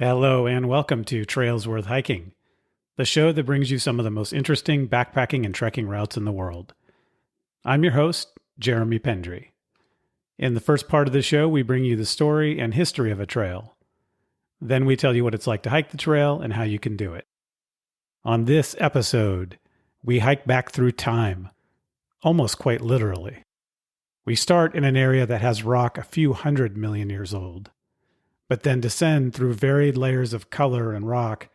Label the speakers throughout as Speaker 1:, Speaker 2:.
Speaker 1: Hello and welcome to Trails Worth Hiking, the show that brings you some of the most interesting backpacking and trekking routes in the world. I'm your host, Jeremy Pendry. In the first part of the show, we bring you the story and history of a trail. Then we tell you what it's like to hike the trail and how you can do it. On this episode, we hike back through time, almost quite literally. We start in an area that has rock a few 100 million years old, but then descend through varied layers of color and rock,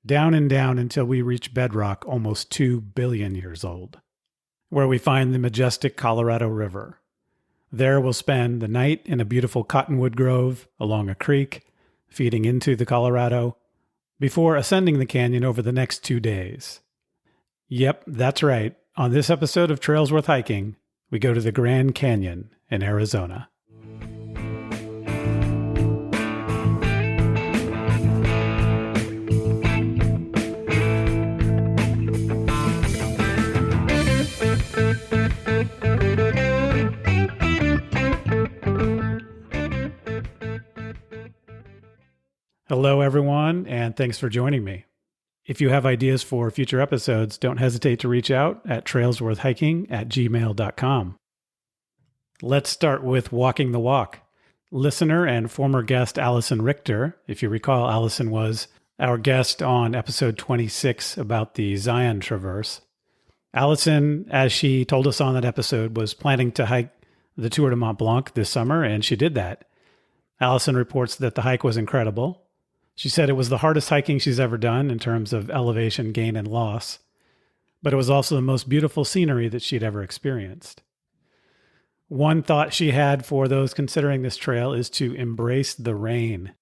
Speaker 1: down and down until we reach bedrock almost 2 billion years old, where we find the majestic Colorado River. There we'll spend the night in a beautiful cottonwood grove along a creek, feeding into the Colorado, before ascending the canyon over the next 2 days. Yep, that's right. On this episode of Trails Worth Hiking, we go to the Grand Canyon in Arizona. Hello, everyone, and thanks for joining me. If you have ideas for future episodes, don't hesitate to reach out at trailsworthhiking@gmail.com. Let's start with walking the walk. Listener and former guest Allison Richter, if you recall, Allison was our guest on episode 26 about the Zion Traverse. Allison, as she told us on that episode, was planning to hike the Tour de Mont Blanc this summer, and she did that. Allison reports that the hike was incredible. She said it was the hardest hiking she's ever done in terms of elevation gain and loss, but it was also the most beautiful scenery that she'd ever experienced. One thought she had for those considering this trail is to embrace the rain.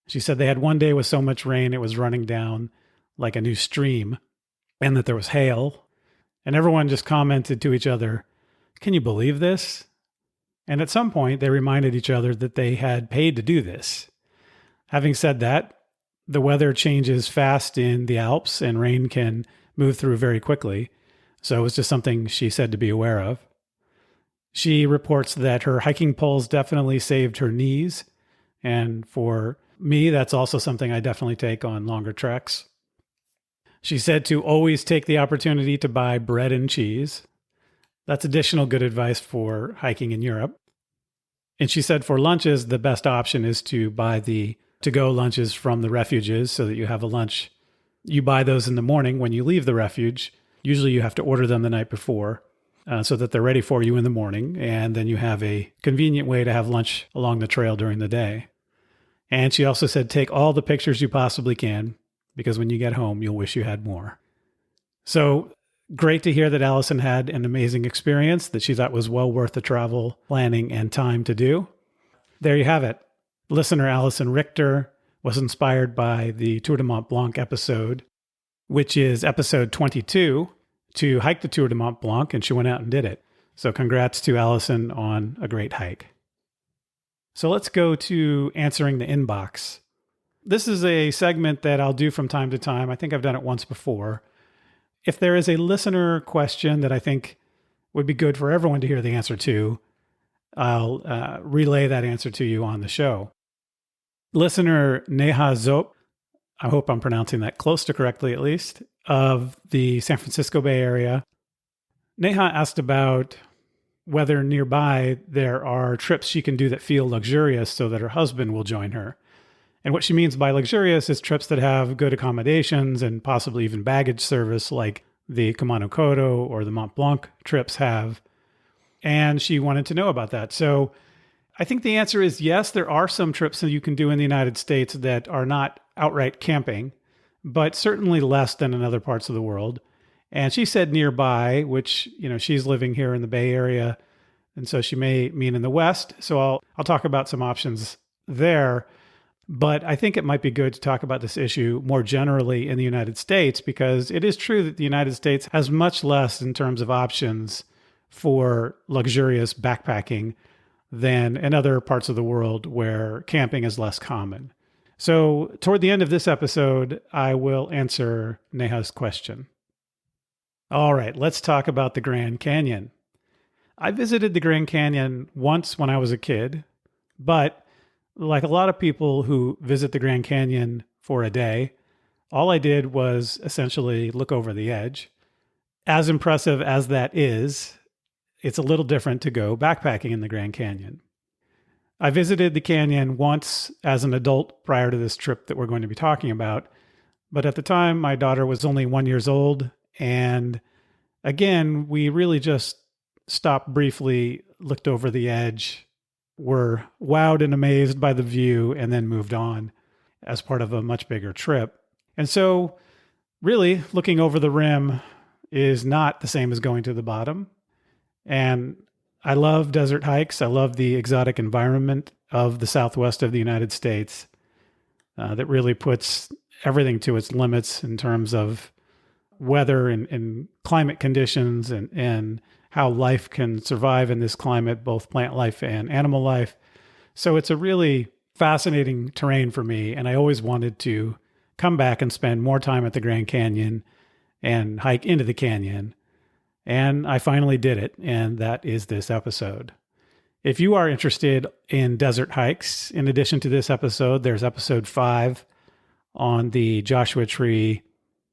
Speaker 1: She said they had one day with so much rain it was running down like a new stream, and that there was hail, and everyone just commented to each other, "Can you believe this?" And at some point they reminded each other that they had paid to do this. Having said that, the weather changes fast in the Alps and rain can move through very quickly, so it was just something she said to be aware of. She reports that her hiking poles definitely saved her knees, and for me, that's also something I definitely take on longer treks. She said to always take the opportunity to buy bread and cheese. That's additional good advice for hiking in Europe. And she said for lunches, the best option is to buy the to-go lunches from the refuges so that you have a lunch. You buy those in the morning when you leave the refuge. Usually you have to order them the night before so that they're ready for you in the morning. And then you have a convenient way to have lunch along the trail during the day. And she also said, take all the pictures you possibly can, because when you get home, you'll wish you had more. So great to hear that Allison had an amazing experience that she thought was well worth the travel, planning, and time to do. There you have it. Listener Allison Richter was inspired by the Tour de Mont Blanc episode, which is episode 22, to hike the Tour de Mont Blanc, and she went out and did it. So congrats to Allison on a great hike. So let's go to answering the inbox. This is a segment that I'll do from time to time. I think I've done it once before. If there is a listener question that I think would be good for everyone to hear the answer to, I'll relay that answer to you on the show. Listener Neha Zop, I hope I'm pronouncing that close to correctly at least, of the San Francisco Bay Area. Neha asked about whether nearby there are trips she can do that feel luxurious so that her husband will join her. And what she means by luxurious is trips that have good accommodations and possibly even baggage service like the Kumano Kodo or the Mont Blanc trips have. And she wanted to know about that. So I think the answer is yes, there are some trips that you can do in the United States that are not outright camping, but certainly less than in other parts of the world. And she said nearby, which, she's living here in the Bay Area, and so she may mean in the West. So I'll talk about some options there. But I think it might be good to talk about this issue more generally in the United States, because it is true that the United States has much less in terms of options for luxurious backpacking than in other parts of the world where camping is less common. So toward the end of this episode, I will answer Neha's question. All right, let's talk about the Grand Canyon. I visited the Grand Canyon once when I was a kid, but Like a lot of people who visit the Grand Canyon for a day, all I did was essentially look over the edge. As impressive as that is, it's a little different to go backpacking in the Grand Canyon. I visited the canyon once as an adult prior to this trip that we're going to be talking about, but at the time my daughter was only 1 year old, and again, we really just stopped briefly, looked over the edge, were wowed and amazed by the view, and then moved on as part of a much bigger trip. And so, really, looking over the rim is not the same as going to the bottom. And I love desert hikes. I love the exotic environment of the Southwest of the United States that really puts everything to its limits in terms of weather and climate conditions and how life can survive in this climate, both plant life and animal life. So it's a really fascinating terrain for me. And I always wanted to come back and spend more time at the Grand Canyon and hike into the canyon. And I finally did it. And that is this episode. If you are interested in desert hikes, in addition to this episode, there's episode 5 on the Joshua Tree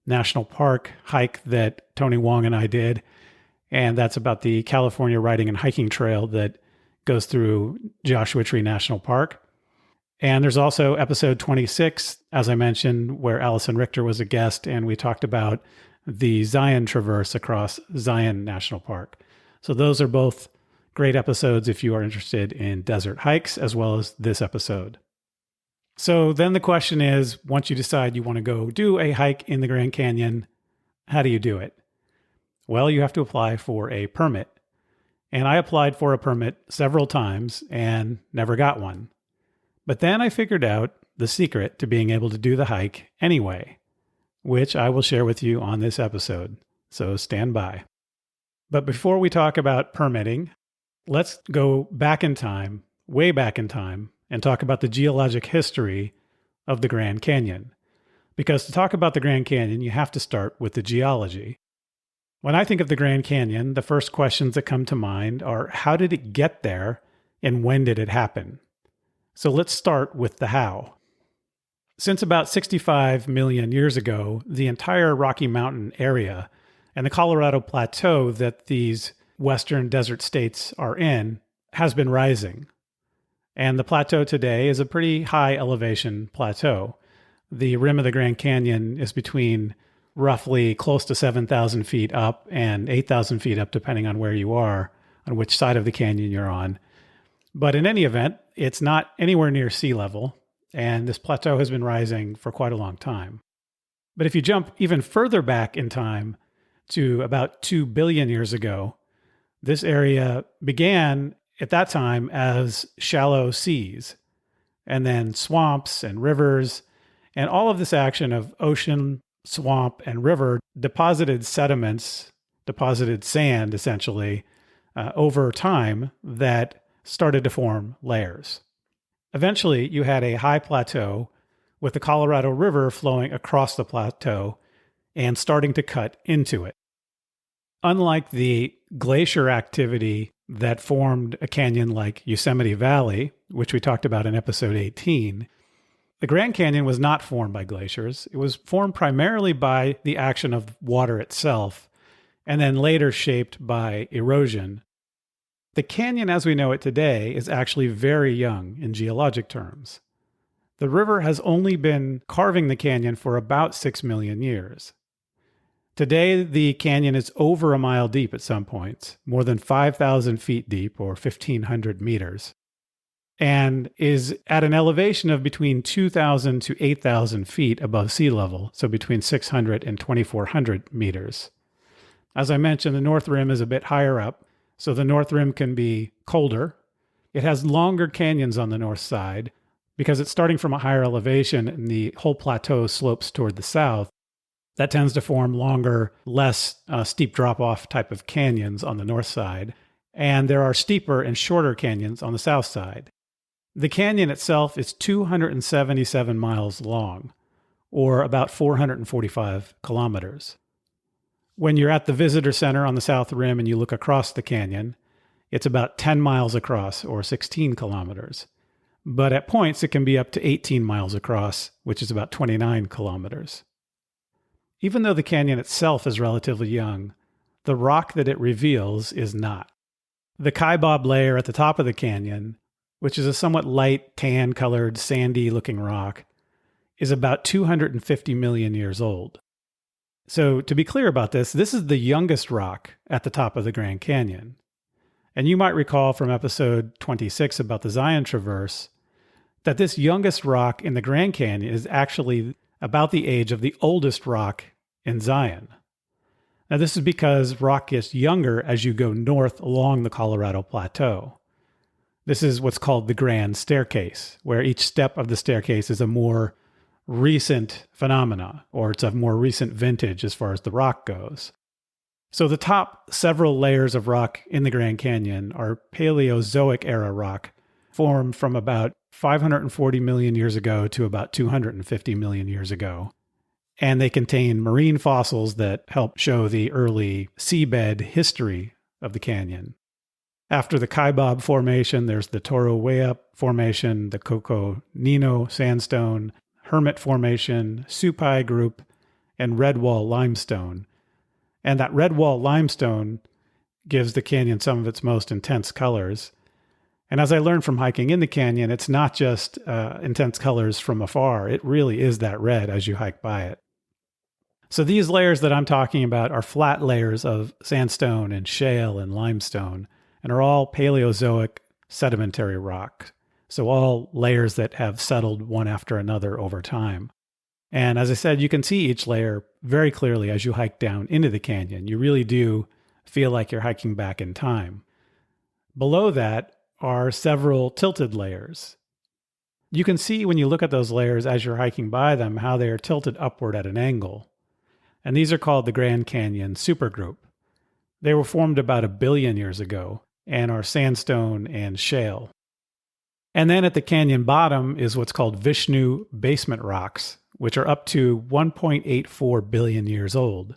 Speaker 1: National Park hike that Tony Wong and I did. And that's about the California Riding and Hiking Trail that goes through Joshua Tree National Park. And there's also episode 26, as I mentioned, where Allison Richter was a guest, and we talked about the Zion Traverse across Zion National Park. So those are both great episodes if you are interested in desert hikes, as well as this episode. So then the question is, once you decide you want to go do a hike in the Grand Canyon, how do you do it? Well, you have to apply for a permit. And I applied for a permit several times and never got one. But then I figured out the secret to being able to do the hike anyway, which I will share with you on this episode. So stand by. But before we talk about permitting, let's go back in time, way back in time, and talk about the geologic history of the Grand Canyon. Because to talk about the Grand Canyon, you have to start with the geology. When I think of the Grand Canyon, the first questions that come to mind are, how did it get there and when did it happen? So let's start with the how. Since about 65 million years ago, the entire Rocky Mountain area and the Colorado Plateau that these western desert states are in has been rising. And the plateau today is a pretty high elevation plateau. The rim of the Grand Canyon is between roughly close to 7,000 feet up and 8,000 feet up, depending on where you are, on which side of the canyon you're on. But in any event, it's not anywhere near sea level, and this plateau has been rising for quite a long time. But if you jump even further back in time to about 2 billion years ago, this area began at that time as shallow seas, and then swamps and rivers, and all of this action of ocean, swamp, and river deposited sediments, deposited sand essentially, over time that started to form layers. Eventually, you had a high plateau with the Colorado River flowing across the plateau and starting to cut into it. Unlike the glacier activity that formed a canyon like Yosemite Valley, which we talked about in episode 18, the Grand Canyon was not formed by glaciers. It was formed primarily by the action of water itself, and then later shaped by erosion. The canyon as we know it today is actually very young in geologic terms. The river has only been carving the canyon for about 6 million years. Today, the canyon is over a mile deep at some points, more than 5,000 feet deep or 1,500 meters, and is at an elevation of between 2,000 to 8,000 feet above sea level, so between 600 and 2,400 meters. As I mentioned, the North Rim is a bit higher up, so the North Rim can be colder. It has longer canyons on the north side because it's starting from a higher elevation and the whole plateau slopes toward the south. That tends to form longer, less steep drop-off type of canyons on the north side. And there are steeper and shorter canyons on the south side. The canyon itself is 277 miles long, or about 445 kilometers. When you're at the visitor center on the South Rim and you look across the canyon, it's about 10 miles across, or 16 kilometers. but at points it can be up to 18 miles across, which is about 29 kilometers. Even though the canyon itself is relatively young, the rock that it reveals is not. The Kaibab layer at the top of the canyon, which is a somewhat light, tan-colored, sandy-looking rock, is about 250 million years old. So to be clear about this is the youngest rock at the top of the Grand Canyon. And you might recall from episode 26 about the Zion Traverse that this youngest rock in the Grand Canyon is actually about the age of the oldest rock in Zion. Now, this is because rock gets younger as you go north along the Colorado Plateau. This is what's called the Grand Staircase, where each step of the staircase is a more recent phenomena, or it's a more recent vintage as far as the rock goes. So the top several layers of rock in the Grand Canyon are Paleozoic era rock, formed from about 540 million years ago to about 250 million years ago. And they contain marine fossils that help show the early seabed history of the canyon. After the Kaibab Formation, there's the Toro-Weap Formation, the Coconino Sandstone, Hermit Formation, Supai Group, and Red Wall Limestone. And that Red Wall Limestone gives the canyon some of its most intense colors. And as I learned from hiking in the canyon, it's not just intense colors from afar. It really is that red as you hike by it. So these layers that I'm talking about are flat layers of sandstone and shale and limestone, and are all Paleozoic sedimentary rock. So all layers that have settled one after another over time. And as I said, you can see each layer very clearly as you hike down into the canyon. You really do feel like you're hiking back in time. Below that are several tilted layers. You can see when you look at those layers as you're hiking by them how they are tilted upward at an angle. And these are called the Grand Canyon Supergroup. They were formed about 1 billion years ago and are sandstone and shale. And then at the canyon bottom is what's called Vishnu basement rocks, which are up to 1.84 billion years old.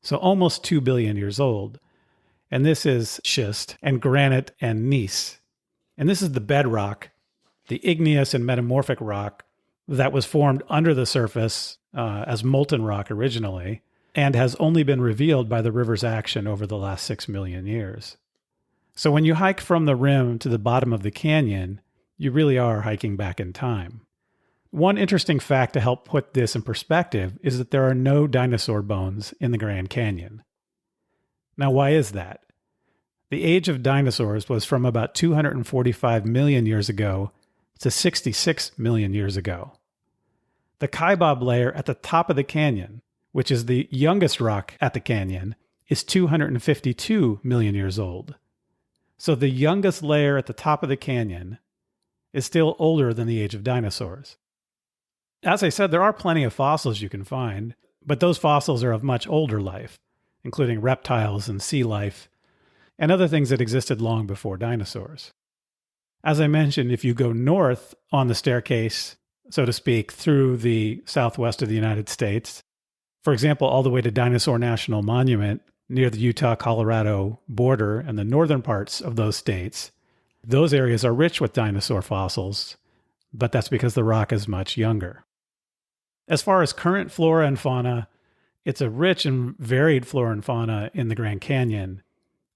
Speaker 1: So almost 2 billion years old. And this is schist and granite and gneiss. And this is the bedrock, the igneous and metamorphic rock that was formed under the surface as molten rock originally, and has only been revealed by the river's action over the last 6 million years. So when you hike from the rim to the bottom of the canyon, you really are hiking back in time. One interesting fact to help put this in perspective is that there are no dinosaur bones in the Grand Canyon. Now, why is that? The age of dinosaurs was from about 245 million years ago to 66 million years ago. The Kaibab layer at the top of the canyon, which is the youngest rock at the canyon, is 252 million years old. So the youngest layer at the top of the canyon is still older than the age of dinosaurs. As I said, there are plenty of fossils you can find, but those fossils are of much older life, including reptiles and sea life, and other things that existed long before dinosaurs. As I mentioned, if you go north on the staircase, so to speak, through the southwest of the United States, for example, all the way to Dinosaur National Monument near the Utah-Colorado border and the northern parts of those states, those areas are rich with dinosaur fossils, but that's because the rock is much younger. As far as current flora and fauna, it's a rich and varied flora and fauna in the Grand Canyon.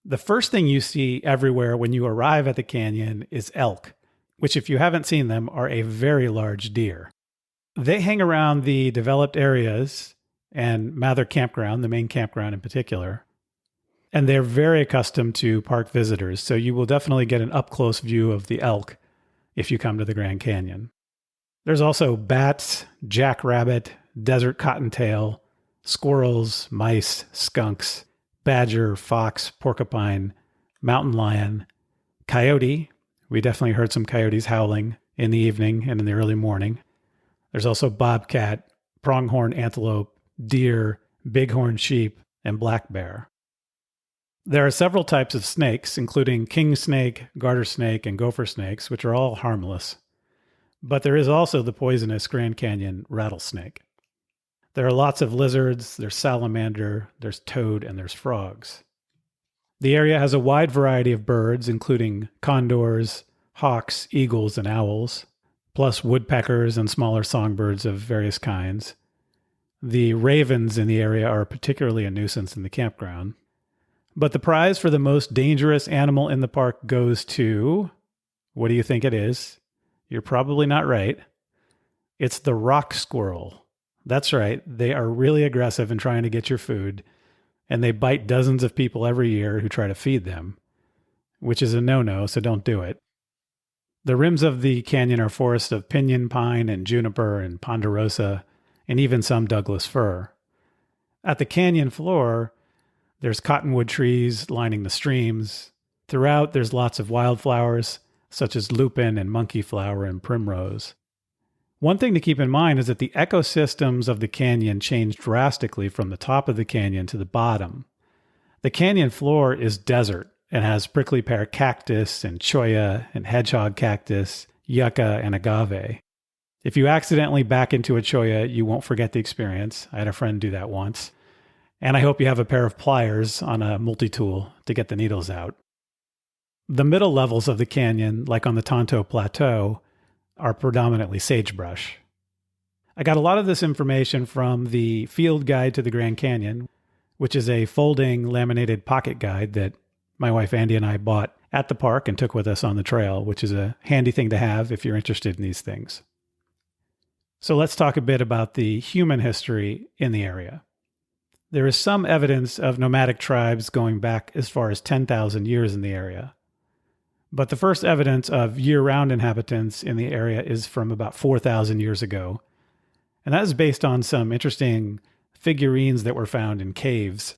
Speaker 1: The first thing you see everywhere when you arrive at the canyon is elk, which, if you haven't seen them, are a very large deer. They hang around the developed areas and Mather Campground, the main campground in particular, and they're very accustomed to park visitors, so you will definitely get an up-close view of the elk if you come to the Grand Canyon. There's also bats, jackrabbit, desert cottontail, squirrels, mice, skunks, badger, fox, porcupine, mountain lion, coyote. We definitely heard some coyotes howling in the evening and in the early morning. There's also bobcat, pronghorn antelope, deer, bighorn sheep, and black bear. There are several types of snakes, including king snake, garter snake, and gopher snakes, which are all harmless. But there is also the poisonous Grand Canyon rattlesnake. There are lots of lizards, there's salamander, there's toad, and there's frogs. The area has a wide variety of birds, including condors, hawks, eagles, and owls, plus woodpeckers and smaller songbirds of various kinds. The ravens in the area are particularly a nuisance in the campground. But the prize for the most dangerous animal in the park goes to, what do you think it is? You're probably not right. It's the rock squirrel. That's right. They are really aggressive in trying to get your food, and they bite dozens of people every year who try to feed them, which is a no-no, so don't do it. The rims of the canyon are forests of pinyon pine and juniper and ponderosa, and even some Douglas fir. At the canyon floor, there's cottonwood trees lining the streams. Throughout, there's lots of wildflowers, such as lupin and monkey flower and primrose. One thing to keep in mind is that the ecosystems of the canyon change drastically from the top of the canyon to the bottom. The canyon floor is desert and has prickly pear cactus and cholla and hedgehog cactus, yucca, and agave. If you accidentally back into a cholla, you won't forget the experience. I had a friend do that once. And I hope you have a pair of pliers on a multi-tool to get the needles out. The middle levels of the canyon, like on the Tonto Plateau, are predominantly sagebrush. I got a lot of this information from the Field Guide to the Grand Canyon, which is a folding laminated pocket guide that my wife Andee and I bought at the park and took with us on the trail, which is a handy thing to have if you're interested in these things. So let's talk a bit about the human history in the area. There is some evidence of nomadic tribes going back as far as 10,000 years in the area. But the first evidence of year-round inhabitants in the area is from about 4,000 years ago. And that is based on some interesting figurines that were found in caves.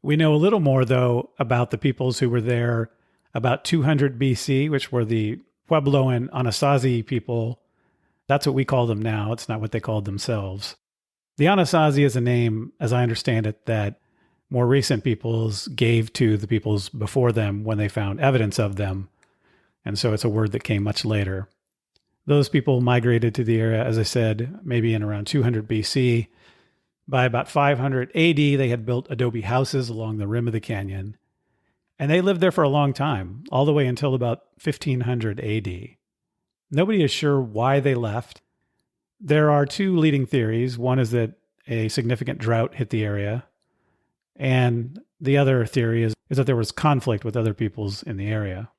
Speaker 1: We know a little more, though, about the peoples who were there about 200 BC, which were the Pueblo and Anasazi people. That's what we call them now. It's not what they called themselves. The Anasazi is a name, as I understand it, that more recent peoples gave to the peoples before them when they found evidence of them. And so it's a word that came much later. Those people migrated to the area, as I said, maybe in around 200 BC. By about 500 AD, they had built adobe houses along the rim of the canyon. And they lived there for a long time, all the way until about 1500 AD. Nobody is sure why they left. There are two leading theories. One is that a significant drought hit the area. And the other theory is that there was conflict with other peoples in the area.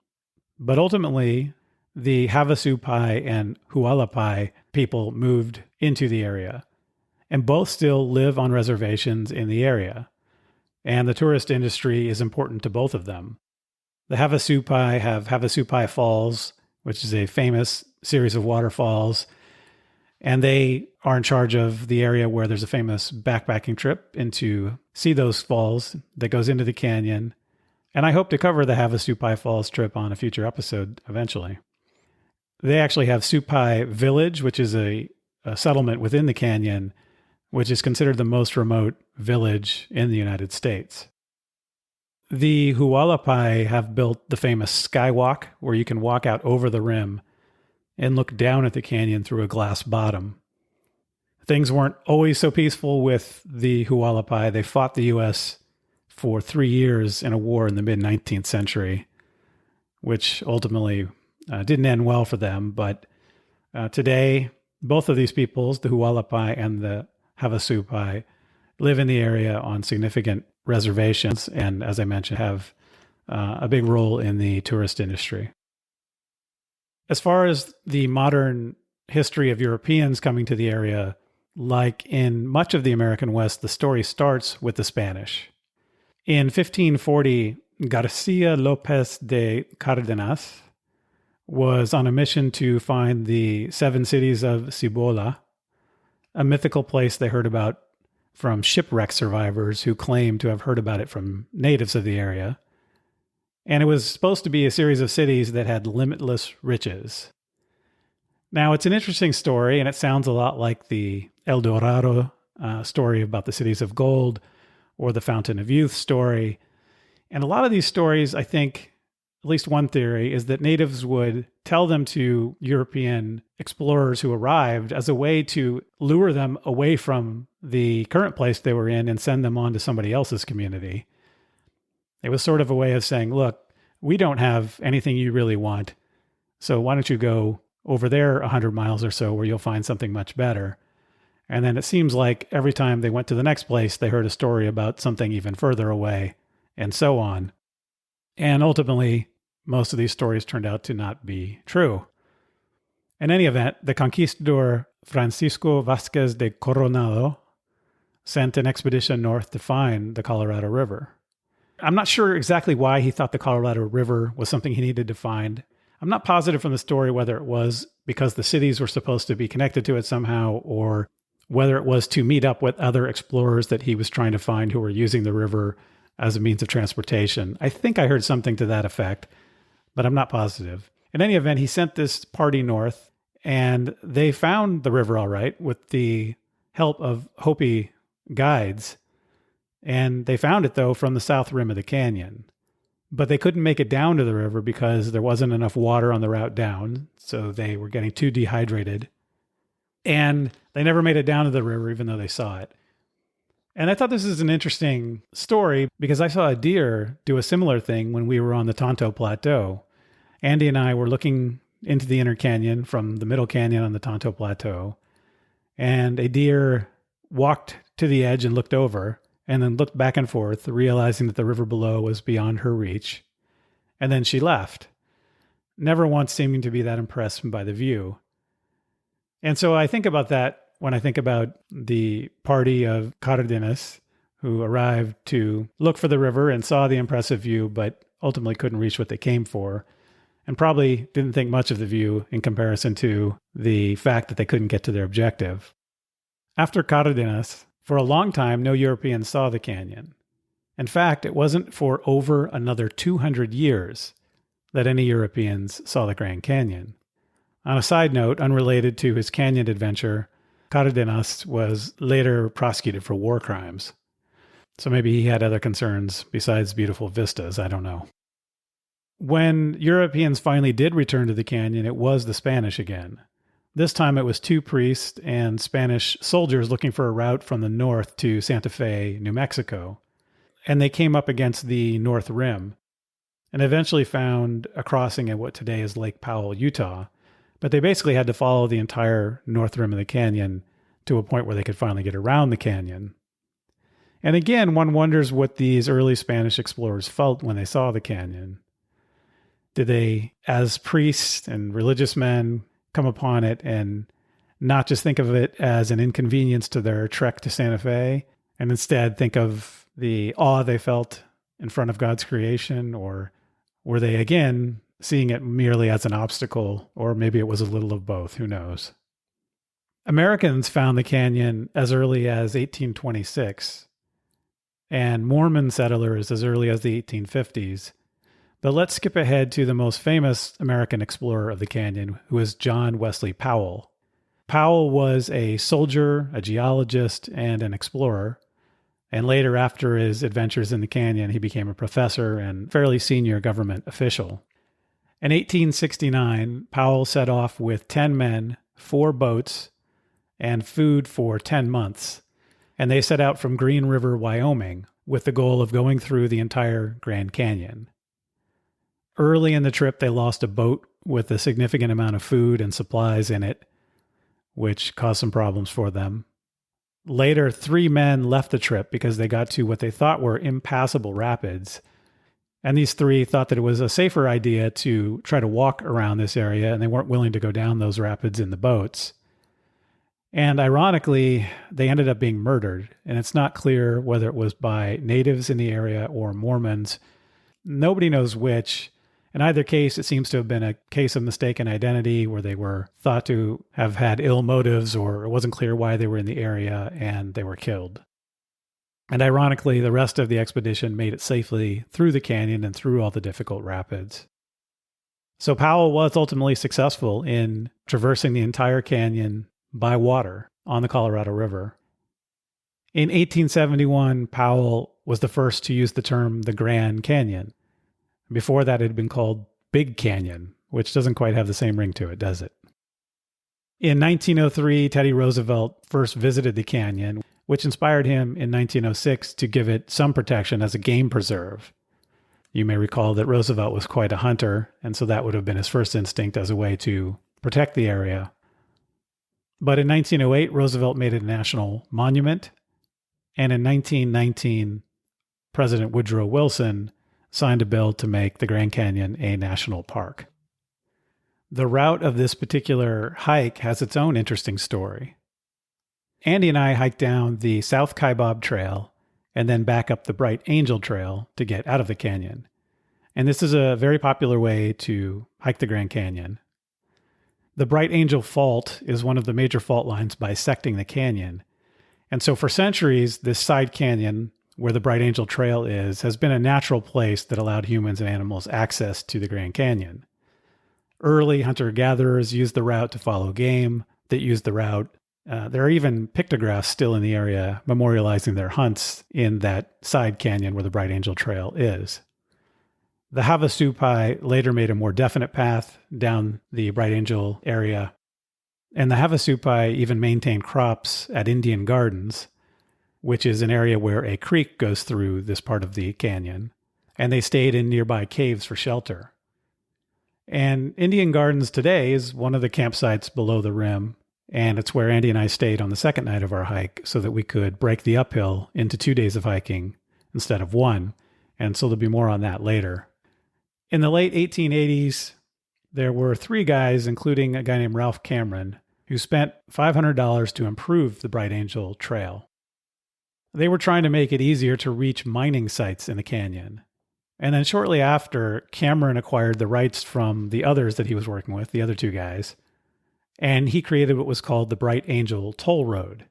Speaker 1: But ultimately, the Havasupai and Hualapai people moved into the area. And both still live on reservations in the area. And the tourist industry is important to both of them. The Havasupai have Havasupai Falls, which is a famous series of waterfalls. And they are in charge of the area where there's a famous backpacking trip into see those falls that goes into the canyon. And I hope to cover the Havasupai Falls trip on a future episode eventually. They actually have Supai Village, which is a settlement within the canyon, which is considered the most remote village in the United States. The Hualapai have built the famous skywalk where you can walk out over the rim and look down at the canyon through a glass bottom. Things weren't always so peaceful with the Hualapai. They fought the U.S. for 3 years in a war in the mid-19th century, which ultimately didn't end well for them. But today, both of these peoples, the Hualapai and the Havasupai, live in the area on significant reservations and, as I mentioned, have a big role in the tourist industry. As far as the modern history of Europeans coming to the area, like in much of the American West, the story starts with the Spanish. In 1540, Garcia Lopez de Cardenas was on a mission to find the 7 cities of Cibola, a mythical place they heard about from shipwreck survivors who claimed to have heard about it from natives of the area. And it was supposed to be a series of cities that had limitless riches. Now, it's an interesting story, and it sounds a lot like the El Dorado story about the cities of gold or the Fountain of Youth story. And a lot of these stories, I think, at least one theory, is that natives would tell them to European explorers who arrived as a way to lure them away from the current place they were in and send them on to somebody else's community. It was sort of a way of saying, look, we don't have anything you really want. So why don't you go over there 100 miles or so where you'll find something much better? And then it seems like every time they went to the next place, they heard a story about something even further away, and so on. And ultimately, most of these stories turned out to not be true. In any event, the conquistador Francisco Vázquez de Coronado sent an expedition north to find the Colorado River. I'm not sure exactly why he thought the Colorado River was something he needed to find. I'm not positive from the story whether it was because the cities were supposed to be connected to it somehow, or whether it was to meet up with other explorers that he was trying to find who were using the river as a means of transportation. I think I heard something to that effect, but I'm not positive. In any event, he sent this party north, and they found the river all right with the help of Hopi guides. And they found it, though, from the south rim of the canyon. But they couldn't make it down to the river because there wasn't enough water on the route down, so they were getting too dehydrated. And they never made it down to the river, even though they saw it. And I thought this is an interesting story because I saw a deer do a similar thing when we were on the Tonto Plateau. Andee and I were looking into the inner canyon from the middle canyon on the Tonto Plateau. And a deer walked to the edge and looked over, and then looked back and forth, realizing that the river below was beyond her reach. And then she left, never once seeming to be that impressed by the view. And so I think about that when I think about the party of Cardenas who arrived to look for the river and saw the impressive view, but ultimately couldn't reach what they came for, and probably didn't think much of the view in comparison to the fact that they couldn't get to their objective. After Cardenas, for a long time, no Europeans saw the canyon. In fact, it wasn't for over another 200 years that any Europeans saw the Grand Canyon. On a side note, unrelated to his canyon adventure, Cardenas was later prosecuted for war crimes. So maybe he had other concerns besides beautiful vistas, I don't know. When Europeans finally did return to the canyon, it was the Spanish again. This time it was two priests and Spanish soldiers looking for a route from the north to Santa Fe, New Mexico. And they came up against the North Rim and eventually found a crossing at what today is Lake Powell, Utah. But they basically had to follow the entire North Rim of the canyon to a point where they could finally get around the canyon. And again, one wonders what these early Spanish explorers felt when they saw the canyon. Did they, as priests and religious men, come upon it and not just think of it as an inconvenience to their trek to Santa Fe, and instead think of the awe they felt in front of God's creation? Or were they, again, seeing it merely as an obstacle, or maybe it was a little of both, who knows? Americans found the canyon as early as 1826, and Mormon settlers as early as the 1850s. But let's skip ahead to the most famous American explorer of the canyon, who is John Wesley Powell. Powell was a soldier, a geologist, and an explorer. And later, after his adventures in the canyon, he became a professor and fairly senior government official. In 1869, Powell set off with 10 men, 4 boats, and food for 10 months. And they set out from Green River, Wyoming, with the goal of going through the entire Grand Canyon. Early in the trip, they lost a boat with a significant amount of food and supplies in it, which caused some problems for them. Later, 3 men left the trip because they got to what they thought were impassable rapids. And these 3 thought that it was a safer idea to try to walk around this area, and they weren't willing to go down those rapids in the boats. And ironically, they ended up being murdered, and it's not clear whether it was by natives in the area or Mormons. Nobody knows which. In either case, it seems to have been a case of mistaken identity where they were thought to have had ill motives, or it wasn't clear why they were in the area and they were killed. And ironically, the rest of the expedition made it safely through the canyon and through all the difficult rapids. So Powell was ultimately successful in traversing the entire canyon by water on the Colorado River. In 1871, Powell was the first to use the term the Grand Canyon. Before that, it had been called Big Canyon, which doesn't quite have the same ring to it, does it? In 1903, Teddy Roosevelt first visited the canyon, which inspired him in 1906 to give it some protection as a game preserve. You may recall that Roosevelt was quite a hunter, and so that would have been his first instinct as a way to protect the area. But in 1908, Roosevelt made it a national monument, and in 1919, President Woodrow Wilson signed a bill to make the Grand Canyon a national park. The route of this particular hike has its own interesting story. Andee and I hiked down the South Kaibab Trail and then back up the Bright Angel Trail to get out of the canyon. And this is a very popular way to hike the Grand Canyon. The Bright Angel Fault is one of the major fault lines bisecting the canyon. And so for centuries, this side canyon where the Bright Angel Trail is has been a natural place that allowed humans and animals access to the Grand Canyon. Early hunter-gatherers used the route to follow game. There are even pictographs still in the area memorializing their hunts in that side canyon where the Bright Angel Trail is. The Havasupai later made a more definite path down the Bright Angel area, and the Havasupai even maintained crops at Indian Gardens, which is an area where a creek goes through this part of the canyon, and they stayed in nearby caves for shelter. And Indian Gardens today is one of the campsites below the rim, and it's where Andee and I stayed on the second night of our hike so that we could break the uphill into 2 days of hiking instead of 1, and so there'll be more on that later. In the late 1880s, there were 3 guys, including a guy named Ralph Cameron, who spent $500 to improve the Bright Angel Trail. They were trying to make it easier to reach mining sites in the canyon. And then shortly after, Cameron acquired the rights from the others that he was working with, the other 2 guys, and he created what was called the Bright Angel Toll Road.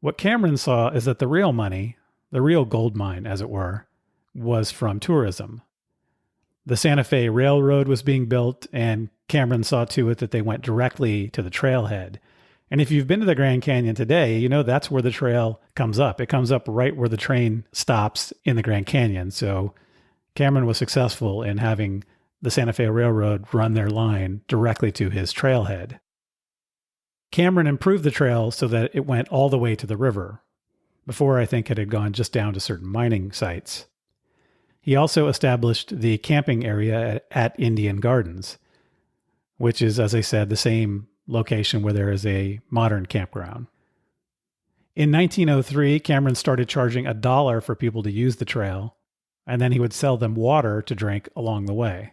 Speaker 1: What Cameron saw is that the real money, the real gold mine, as it were, was from tourism. The Santa Fe Railroad was being built, and Cameron saw to it that they went directly to the trailhead. And if you've been to the Grand Canyon today, you know that's where the trail comes up. It comes up right where the train stops in the Grand Canyon. So Cameron was successful in having the Santa Fe Railroad run their line directly to his trailhead. Cameron improved the trail so that it went all the way to the river. Before, I think it had gone just down to certain mining sites. He also established the camping area at Indian Gardens, which is, as I said, the same location where there is a modern campground. In 1903, Cameron started charging $1 for people to use the trail, and then he would sell them water to drink along the way.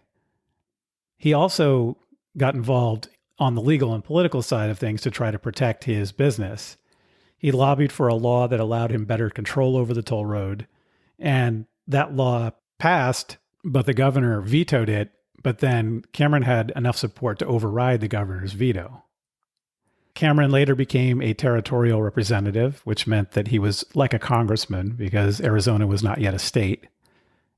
Speaker 1: He also got involved on the legal and political side of things to try to protect his business. He lobbied for a law that allowed him better control over the toll road, and that law passed, but the governor vetoed it, but then Cameron had enough support to override the governor's veto. Cameron later became a territorial representative, which meant that he was like a congressman because Arizona was not yet a state.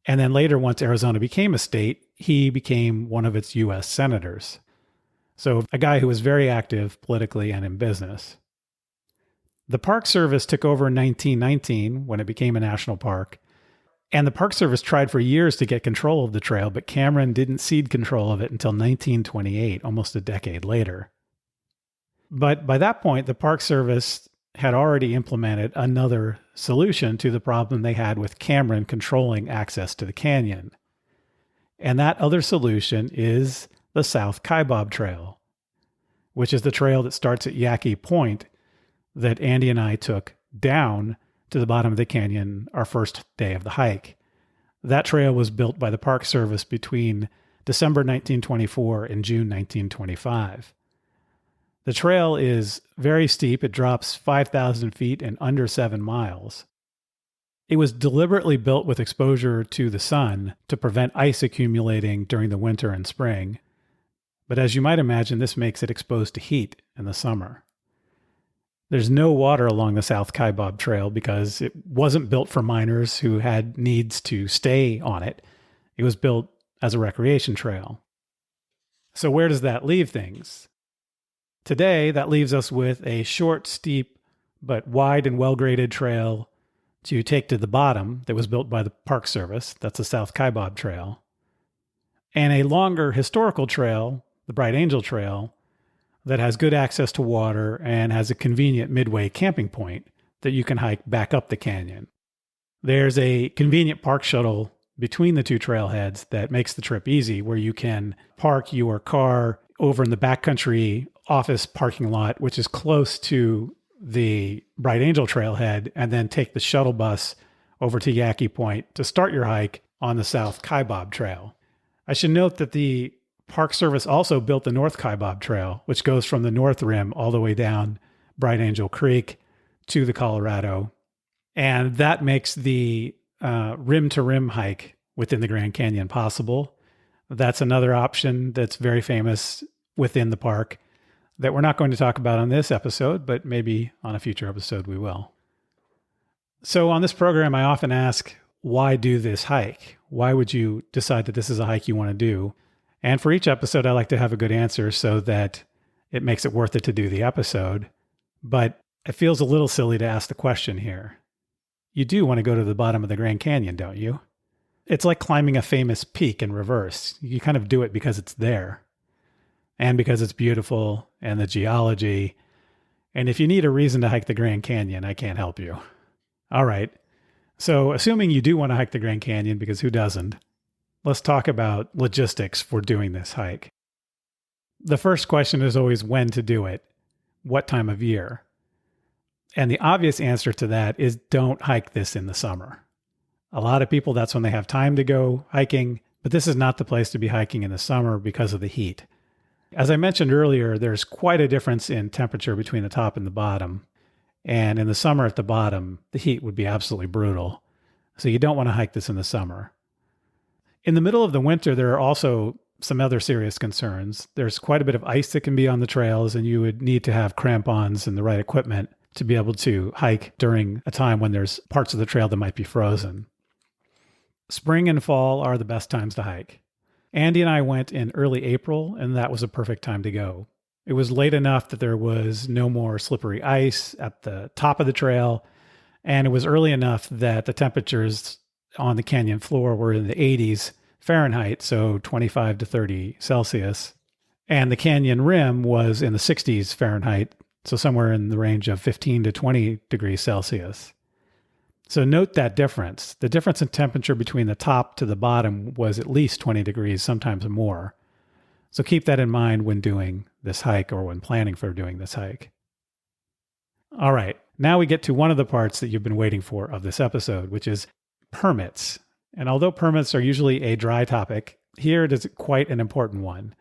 Speaker 1: And then later, once Arizona became a state, he became one of its U.S. senators. So a guy who was very active politically and in business. The Park Service took over in 1919 when it became a national park. And the Park Service tried for years to get control of the trail, but Cameron didn't cede control of it until 1928, almost a decade later. But by that point, the Park Service had already implemented another solution to the problem they had with Cameron controlling access to the canyon. And that other solution is the South Kaibab Trail, which is the trail that starts at Yaqui Point that Andee and I took down to the bottom of the canyon our first day of the hike. That trail was built by the Park Service between December 1924 and June 1925. The trail is very steep. It drops 5,000 feet in under 7 miles. It was deliberately built with exposure to the sun to prevent ice accumulating during the winter and spring. But as you might imagine, this makes it exposed to heat in the summer. There's no water along the South Kaibab Trail because it wasn't built for miners who had needs to stay on it. It was built as a recreation trail. So where does that leave things? Today, that leaves us with a short, steep, but wide and well-graded trail to take to the bottom that was built by the Park Service. That's the South Kaibab Trail. And a longer historical trail, the Bright Angel Trail, that has good access to water and has a convenient midway camping point that you can hike back up the canyon. There's a convenient park shuttle between the two trailheads that makes the trip easy, where you can park your car over in the backcountry office parking lot, which is close to the Bright Angel trailhead, and then take the shuttle bus over to Yaqui Point to start your hike on the South Kaibab Trail. I should note that the Park Service also built the North Kaibab Trail, which goes from the North Rim all the way down Bright Angel Creek to the Colorado. And that makes the rim-to-rim hike within the Grand Canyon possible. That's another option that's very famous within the park that we're not going to talk about on this episode, but maybe on a future episode we will. So on this program, I often ask, why do this hike? Why would you decide that this is a hike you want to do? And for each episode, I like to have a good answer so that it makes it worth it to do the episode. But it feels a little silly to ask the question here. You do want to go to the bottom of the Grand Canyon, don't you? It's like climbing a famous peak in reverse. You kind of do it because it's there and because it's beautiful and the geology. And if you need a reason to hike the Grand Canyon, I can't help you. All right. So assuming you do want to hike the Grand Canyon, because who doesn't, let's talk about logistics for doing this hike. The first question is always when to do it, what time of year. And the obvious answer to that is don't hike this in the summer. A lot of people, that's when they have time to go hiking, but this is not the place to be hiking in the summer because of the heat. As I mentioned earlier, there's quite a difference in temperature between the top and the bottom. And in the summer at the bottom, the heat would be absolutely brutal. So you don't want to hike this in the summer. In the middle of the winter, there are also some other serious concerns. There's quite a bit of ice that can be on the trails, and you would need to have crampons and the right equipment to be able to hike during a time when there's parts of the trail that might be frozen. Spring and fall are the best times to hike. Andee and I went in early April, and that was a perfect time to go. It was late enough that there was no more slippery ice at the top of the trail, and it was early enough that the temperatures on the canyon floor were in the 80s Fahrenheit, so 25 to 30 Celsius. And the canyon rim was in the 60s Fahrenheit, so somewhere in the range of 15 to 20 degrees Celsius. So note that difference. The difference in temperature between the top to the bottom was at least 20 degrees, sometimes more. So keep that in mind when doing this hike or when planning for doing this hike. All right, now we get to one of the parts that you've been waiting for of this episode, which is permits. And although permits are usually a dry topic, here it is quite an important one.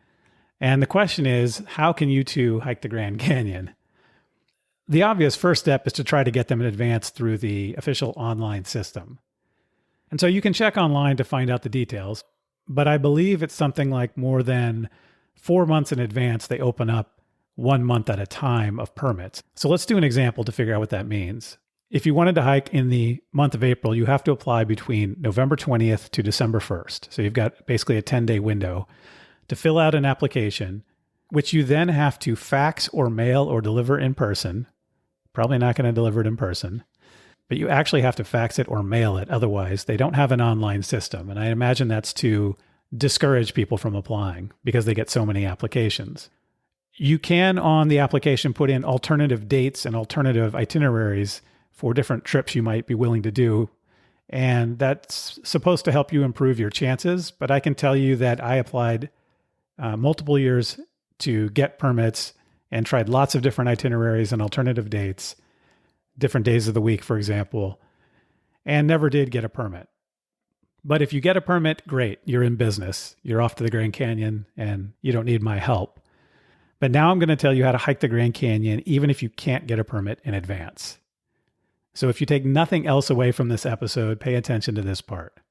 Speaker 1: And the question is, how can you two hike the Grand Canyon? The obvious first step is to try to get them in advance through the official online system. And so you can check online to find out the details, but I believe it's something like more than 4 months in advance they open up 1 month at a time of permits. So let's do an example to figure out what that means. If you wanted to hike in the month of April, you have to apply between November 20th to December 1st. So you've got basically a 10-day window to fill out an application, which you then have to fax or mail or deliver in person. Probably not going to deliver it in person, but you actually have to fax it or mail it. Otherwise, they don't have an online system. And I imagine that's to discourage people from applying because they get so many applications. You can, on the application, put in alternative dates and alternative itineraries for different trips you might be willing to do. And that's supposed to help you improve your chances. But I can tell you that I applied multiple years to get permits and tried lots of different itineraries and alternative dates, different days of the week, for example, and never did get a permit. But if you get a permit, great, you're in business. You're off to the Grand Canyon and you don't need my help. But now I'm going to tell you how to hike the Grand Canyon, even if you can't get a permit in advance. So if you take nothing else away from this episode, pay attention to this part.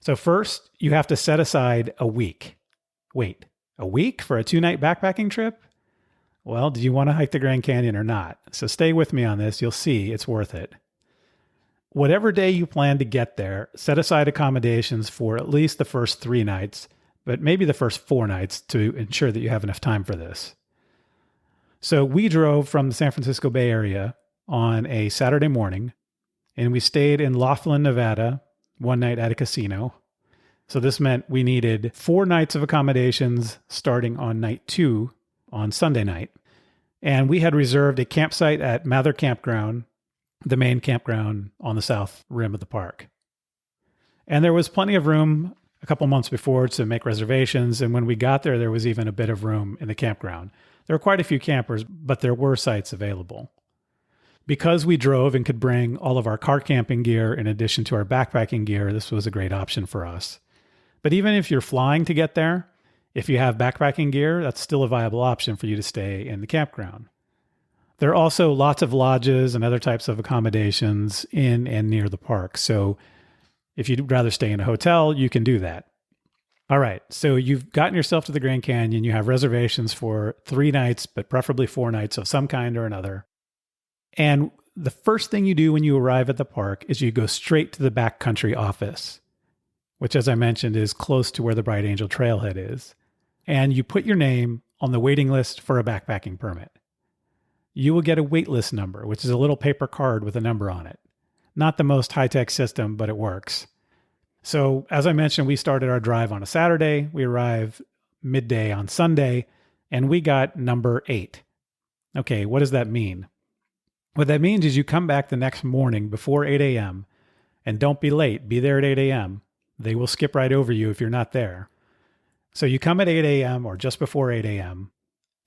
Speaker 1: So first, you have to set aside a week. Wait, a week for a 2-night backpacking trip? Well, do you want to hike the Grand Canyon or not? So stay with me on this. You'll see it's worth it. Whatever day you plan to get there, set aside accommodations for at least the first 3 nights, but maybe the first 4 nights to ensure that you have enough time for this. So we drove from the San Francisco Bay Area on a Saturday morning, and we stayed in Laughlin, Nevada, 1 night at a casino. So this meant we needed 4 nights of accommodations starting on night 2 on Sunday night. And we had reserved a campsite at Mather Campground, the main campground on the south rim of the park. And there was plenty of room a couple months before to make reservations. And when we got there, there was even a bit of room in the campground. There were quite a few campers, but there were sites available. Because we drove and could bring all of our car camping gear in addition to our backpacking gear, this was a great option for us. But even if you're flying to get there, if you have backpacking gear, that's still a viable option for you to stay in the campground. There are also lots of lodges and other types of accommodations in and near the park. So if you'd rather stay in a hotel, you can do that. All right, so you've gotten yourself to the Grand Canyon. You have reservations for 3 nights, but preferably 4 nights of some kind or another. And the first thing you do when you arrive at the park is you go straight to the backcountry office, which, as I mentioned, is close to where the Bright Angel Trailhead is. And you put your name on the waiting list for a backpacking permit. You will get a waitlist number, which is a little paper card with a number on it. Not the most high-tech system, but it works. So, as I mentioned, we started our drive on a Saturday. We arrived midday on Sunday, and we got number 8. Okay, what does that mean? What that means is you come back the next morning before 8 a.m., and don't be late. Be there at 8 a.m. They will skip right over you if you're not there. So you come at 8 a.m. or just before 8 a.m.,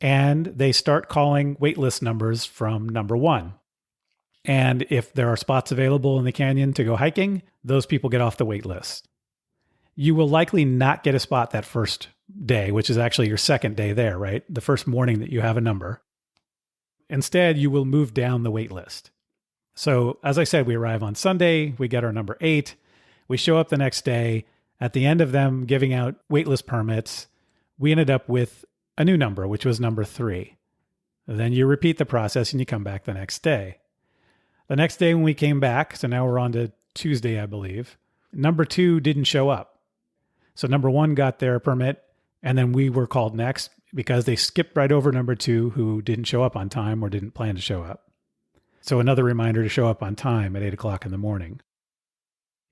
Speaker 1: and they start calling waitlist numbers from number 1. And if there are spots available in the canyon to go hiking, those people get off the wait list. You will likely not get a spot that first day, which is actually your second day there, right? The first morning that you have a number. Instead, you will move down the wait list. So, as I said, we arrive on Sunday, we get our number 8, we show up the next day. At the end of them giving out waitlist permits, we ended up with a new number, which was number 3. Then you repeat the process and you come back the next day. The next day when we came back, so now we're on to Tuesday, I believe, number 2 didn't show up. So number 1 got their permit, and then we were called next because they skipped right over number 2 who didn't show up on time or didn't plan to show up. So another reminder to show up on time at 8 o'clock in the morning.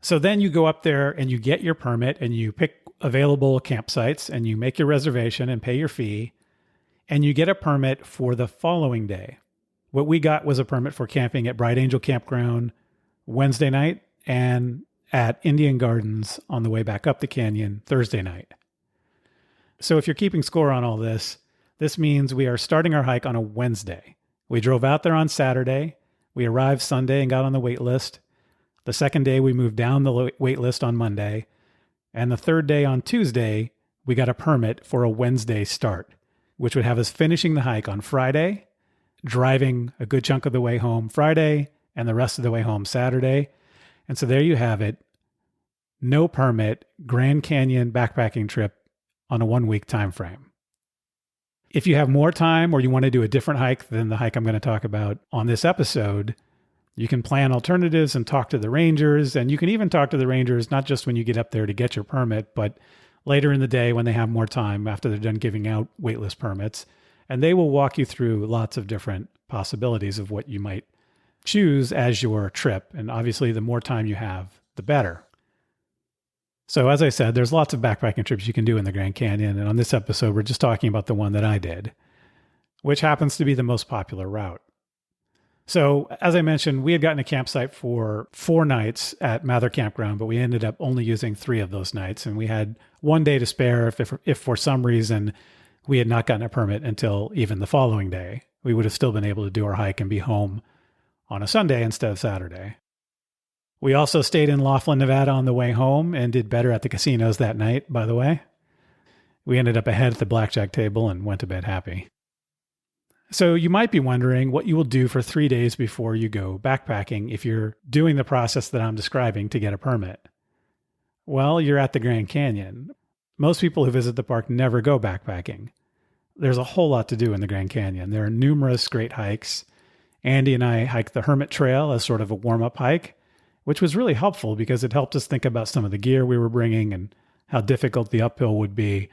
Speaker 1: So then you go up there and you get your permit and you pick available campsites and you make your reservation and pay your fee, and you get a permit for the following day. What we got was a permit for camping at Bright Angel Campground Wednesday night and at Indian Gardens on the way back up the canyon Thursday night. So if you're keeping score on all this, this means we are starting our hike on a Wednesday. We drove out there on Saturday. We arrived Sunday and got on the wait list. The second day, we moved down the wait list on Monday. And the third day on Tuesday, we got a permit for a Wednesday start, which would have us finishing the hike on Friday, driving a good chunk of the way home Friday, and the rest of the way home Saturday. And so there you have it. No permit, Grand Canyon backpacking trip on a 1-week time frame. If you have more time or you want to do a different hike than the hike I'm going to talk about on this episode, you can plan alternatives and talk to the rangers. And you can even talk to the rangers, not just when you get up there to get your permit, but later in the day when they have more time after they're done giving out waitlist permits. And they will walk you through lots of different possibilities of what you might choose as your trip. And obviously, the more time you have, the better. So as I said, there's lots of backpacking trips you can do in the Grand Canyon. And on this episode, we're just talking about the one that I did, which happens to be the most popular route. So as I mentioned, we had gotten a campsite for 4 nights at Mather Campground, but we ended up only using 3 of those nights. And we had 1 day to spare if for some reason we had not gotten a permit until even the following day. We would have still been able to do our hike and be home on a Sunday instead of Saturday. We also stayed in Laughlin, Nevada on the way home and did better at the casinos that night, by the way. We ended up ahead at the blackjack table and went to bed happy. So you might be wondering what you will do for 3 days before you go backpacking if you're doing the process that I'm describing to get a permit. Well, you're at the Grand Canyon. Most people who visit the park never go backpacking. There's a whole lot to do in the Grand Canyon. There are numerous great hikes. Andee and I hiked the Hermit Trail as sort of a warm-up hike, which was really helpful because it helped us think about some of the gear we were bringing and how difficult the uphill would be,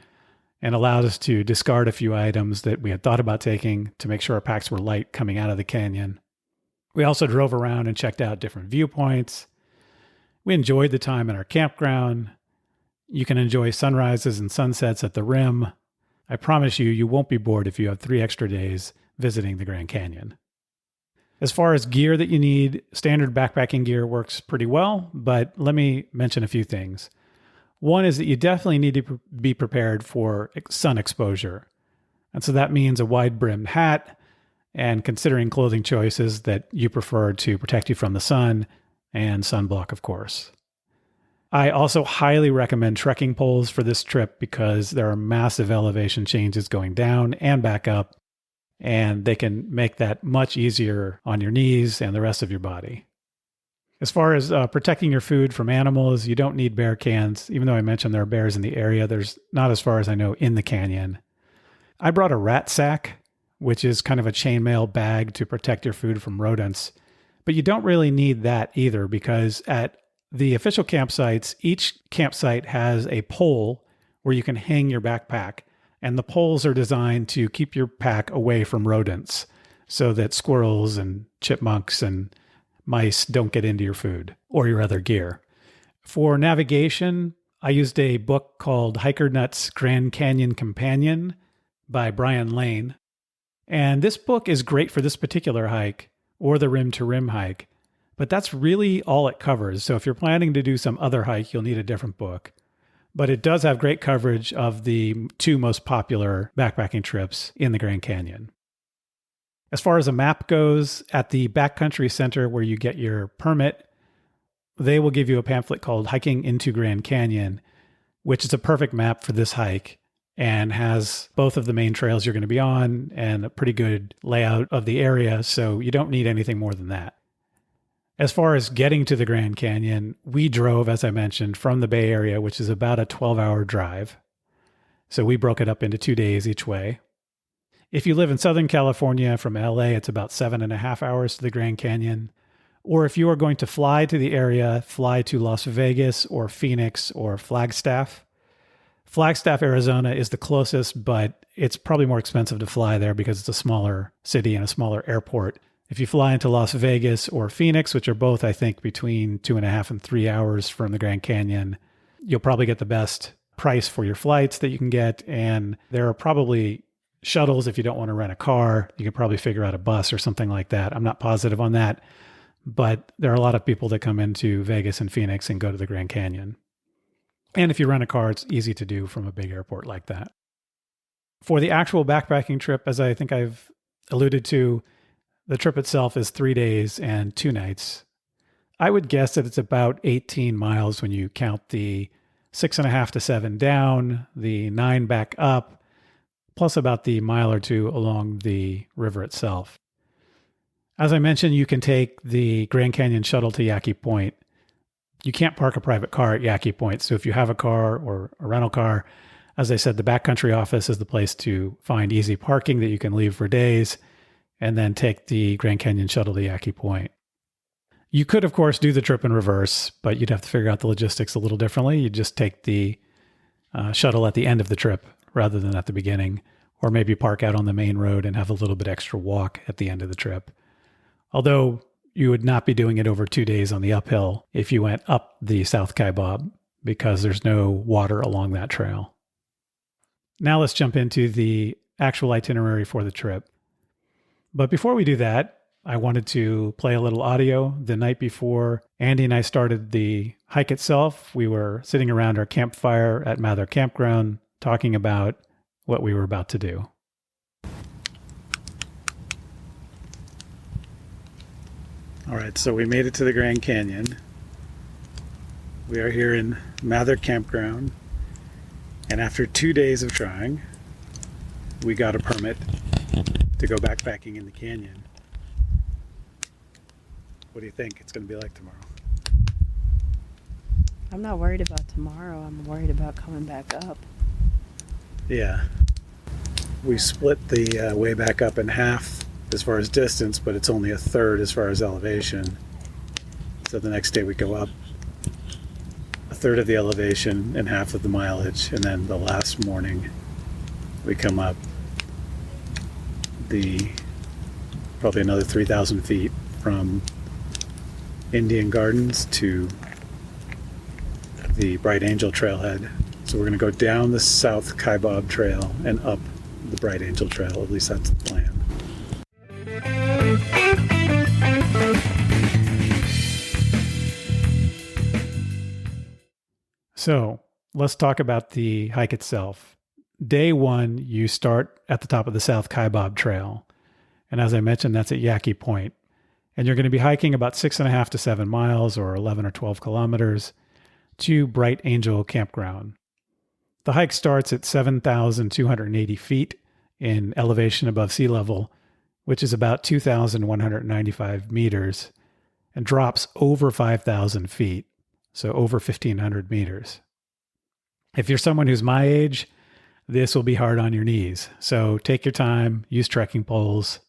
Speaker 1: and allowed us to discard a few items that we had thought about taking to make sure our packs were light coming out of the canyon. We also drove around and checked out different viewpoints. We enjoyed the time in our campground. You can enjoy sunrises and sunsets at the rim. I promise you, you won't be bored if you have 3 extra days visiting the Grand Canyon. As far as gear that you need, standard backpacking gear works pretty well, but let me mention a few things. One is that you definitely need to be prepared for sun exposure. And so that means a wide-brimmed hat and considering clothing choices that you prefer to protect you from the sun and sunblock, of course. I also highly recommend trekking poles for this trip because there are massive elevation changes going down and back up, and they can make that much easier on your knees and the rest of your body. As far as protecting your food from animals, you don't need bear cans. Even though I mentioned there are bears in the area, there's not, as far as I know, in the canyon. I brought a rat sack, which is kind of a chainmail bag to protect your food from rodents. But you don't really need that either, because at the official campsites, each campsite has a pole where you can hang your backpack. And the poles are designed to keep your pack away from rodents so that squirrels and chipmunks and mice don't get into your food or your other gear. For navigation, I used a book called Hiker Nut's Grand Canyon Companion by Brian Lane. And this book is great for this particular hike or the rim to rim hike, but that's really all it covers. So if you're planning to do some other hike, you'll need a different book. But it does have great coverage of the two most popular backpacking trips in the Grand Canyon. As far as a map goes, at the Backcountry Center where you get your permit, they will give you a pamphlet called Hiking into Grand Canyon, which is a perfect map for this hike and has both of the main trails you're going to be on and a pretty good layout of the area, so you don't need anything more than that. As far as getting to the Grand Canyon, we drove, as I mentioned, from the Bay Area, which is about a 12-hour drive. So we broke it up into 2 days each way. If you live in Southern California from LA, it's about 7.5 hours to the Grand Canyon. Or if you are going to fly to the area, fly to Las Vegas or Phoenix or Flagstaff. Flagstaff, Arizona is the closest, but it's probably more expensive to fly there because it's a smaller city and a smaller airport. If you fly into Las Vegas or Phoenix, which are both, I think, between 2.5 and 3 hours from the Grand Canyon, you'll probably get the best price for your flights that you can get. And there are probably shuttles if you don't want to rent a car. You can probably figure out a bus or something like that. I'm not positive on that, but there are a lot of people that come into Vegas and Phoenix and go to the Grand Canyon. And if you rent a car, it's easy to do from a big airport like that. For the actual backpacking trip, as I think I've alluded to, the trip itself is 3 days and 2 nights. I would guess that it's about 18 miles when you count the 6.5 to 7 down, the 9 back up, plus about the mile or two along the river itself. As I mentioned, you can take the Grand Canyon shuttle to Yaqui Point. You can't park a private car at Yaqui Point, so if you have a car or a rental car, as I said, the backcountry office is the place to find easy parking that you can leave for days, and then take the Grand Canyon shuttle to Yaqui Point. You could, of course, do the trip in reverse, but you'd have to figure out the logistics a little differently. You'd just take the shuttle at the end of the trip rather than at the beginning, or maybe park out on the main road and have a little bit extra walk at the end of the trip. Although you would not be doing it over 2 days on the uphill if you went up the South Kaibab, because there's no water along that trail. Now let's jump into the actual itinerary for the trip. But before we do that, I wanted to play a little audio. The night before Andee and I started the hike itself, we were sitting around our campfire at Mather Campground talking about what we were about to do. All right, so we made it to the Grand Canyon. We are here in Mather Campground, and after 2 days of trying, we got a permit to go backpacking in the canyon. What do you think it's going to be like tomorrow?
Speaker 2: I'm not worried about tomorrow. I'm worried about coming back up.
Speaker 1: Yeah. We split the way back up in half as far as distance, but it's only a third as far as elevation. So the next day we go up a third of the elevation and half of the mileage, and then the last morning we come up probably another 3,000 feet from Indian Gardens to the Bright Angel Trailhead. So we're going to go down the South Kaibab Trail and up the Bright Angel Trail. At least that's the plan. So let's talk about the hike itself. Day one, you start at the top of the South Kaibab Trail. And as I mentioned, that's at Yaqui Point. And you're going to be hiking about 6.5 to 7 miles or 11 or 12 kilometers to Bright Angel Campground. The hike starts at 7,280 feet in elevation above sea level, which is about 2,195 meters, and drops over 5,000 feet, so over 1,500 meters. If you're someone who's my age, this will be hard on your knees. So take your time, use trekking poles,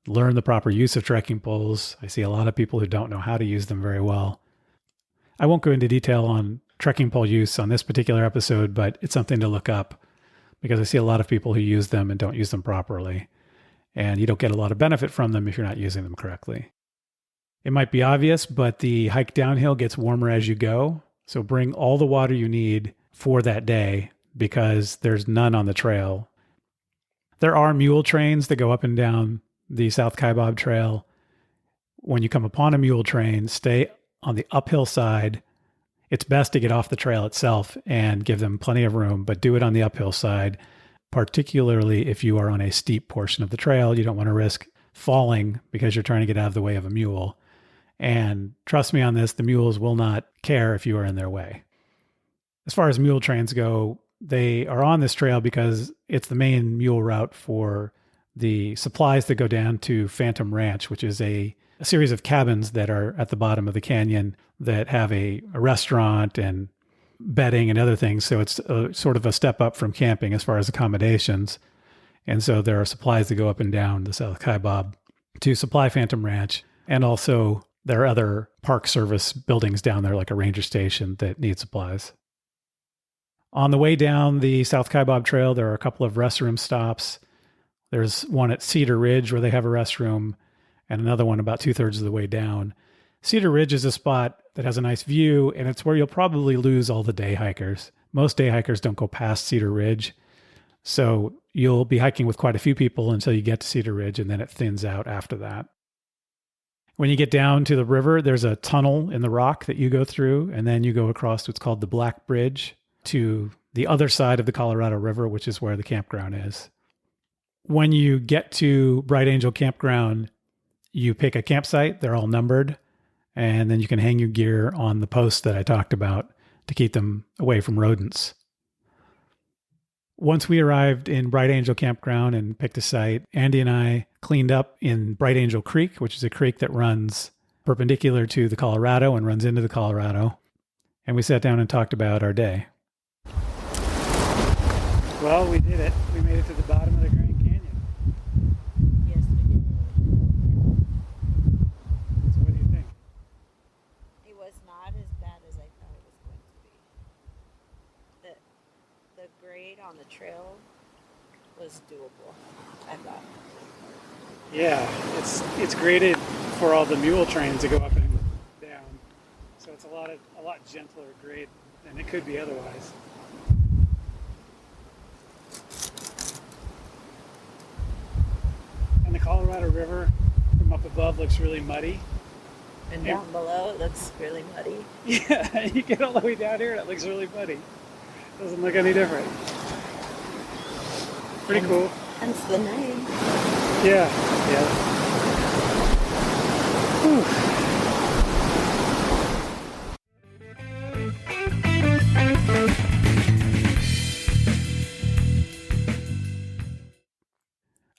Speaker 1: learn the proper use of trekking poles. I see a lot of people who don't know how to use them very well. I won't go into detail on trekking pole use on this particular episode, but it's something to look up because I see a lot of people who use them and don't use them properly. And you don't get a lot of benefit from them if you're not using them correctly. It might be obvious, but the hike downhill gets warmer as you go. So bring all the water you need for that day because there's none on the trail. There are mule trains that go up and down the South Kaibab Trail. When you come upon a mule train, stay on the uphill side. It's best to get off the trail itself and give them plenty of room, but do it on the uphill side, particularly if you are on a steep portion of the trail. You don't want to risk falling because you're trying to get out of the way of a mule. And trust me on this, the mules will not care if you are in their way. As far as mule trains go, they are on this trail because it's the main mule route for the supplies that go down to Phantom Ranch, which is a series of cabins that are at the bottom of the canyon that have a restaurant and bedding and other things. So it's sort of a step up from camping as far as accommodations. And so there are supplies that go up and down the South Kaibab to supply Phantom Ranch. And also there are other park service buildings down there, like a ranger station that need supplies. On the way down the South Kaibab Trail, there are a couple of restroom stops. There's one at Cedar Ridge where they have a restroom, and another one about 2/3 of the way down. Cedar Ridge is a spot that has a nice view, and it's where you'll probably lose all the day hikers. Most day hikers don't go past Cedar Ridge, so you'll be hiking with quite a few people until you get to Cedar Ridge, and then it thins out after that. When you get down to the river, there's a tunnel in the rock that you go through, and then you go across what's called the Black Bridge to the other side of the Colorado River, which is where the campground is. When you get to Bright Angel Campground, you pick a campsite. They're all numbered. And then you can hang your gear on the posts that I talked about to keep them away from rodents. Once we arrived in Bright Angel Campground and picked a site, Andee and I cleaned up in Bright Angel Creek, which is a creek that runs perpendicular to the Colorado and runs into the Colorado. And we sat down and talked about our day. Well, we did it. We made it to the bottom of the Grand Canyon.
Speaker 2: Yes, we did.
Speaker 1: So what do you think?
Speaker 2: It was not as bad as I thought it was going to be. The grade on the trail was doable, I thought.
Speaker 1: Yeah, it's graded for all the mule trains to go up and down. So it's a lot gentler grade than it could be otherwise. And the Colorado River from up above looks really muddy.
Speaker 2: And down below it looks really muddy.
Speaker 1: Yeah, you get all the way down here and it looks really muddy. Doesn't look any different. Pretty cool.
Speaker 2: Hence the name.
Speaker 1: Yeah. Whew.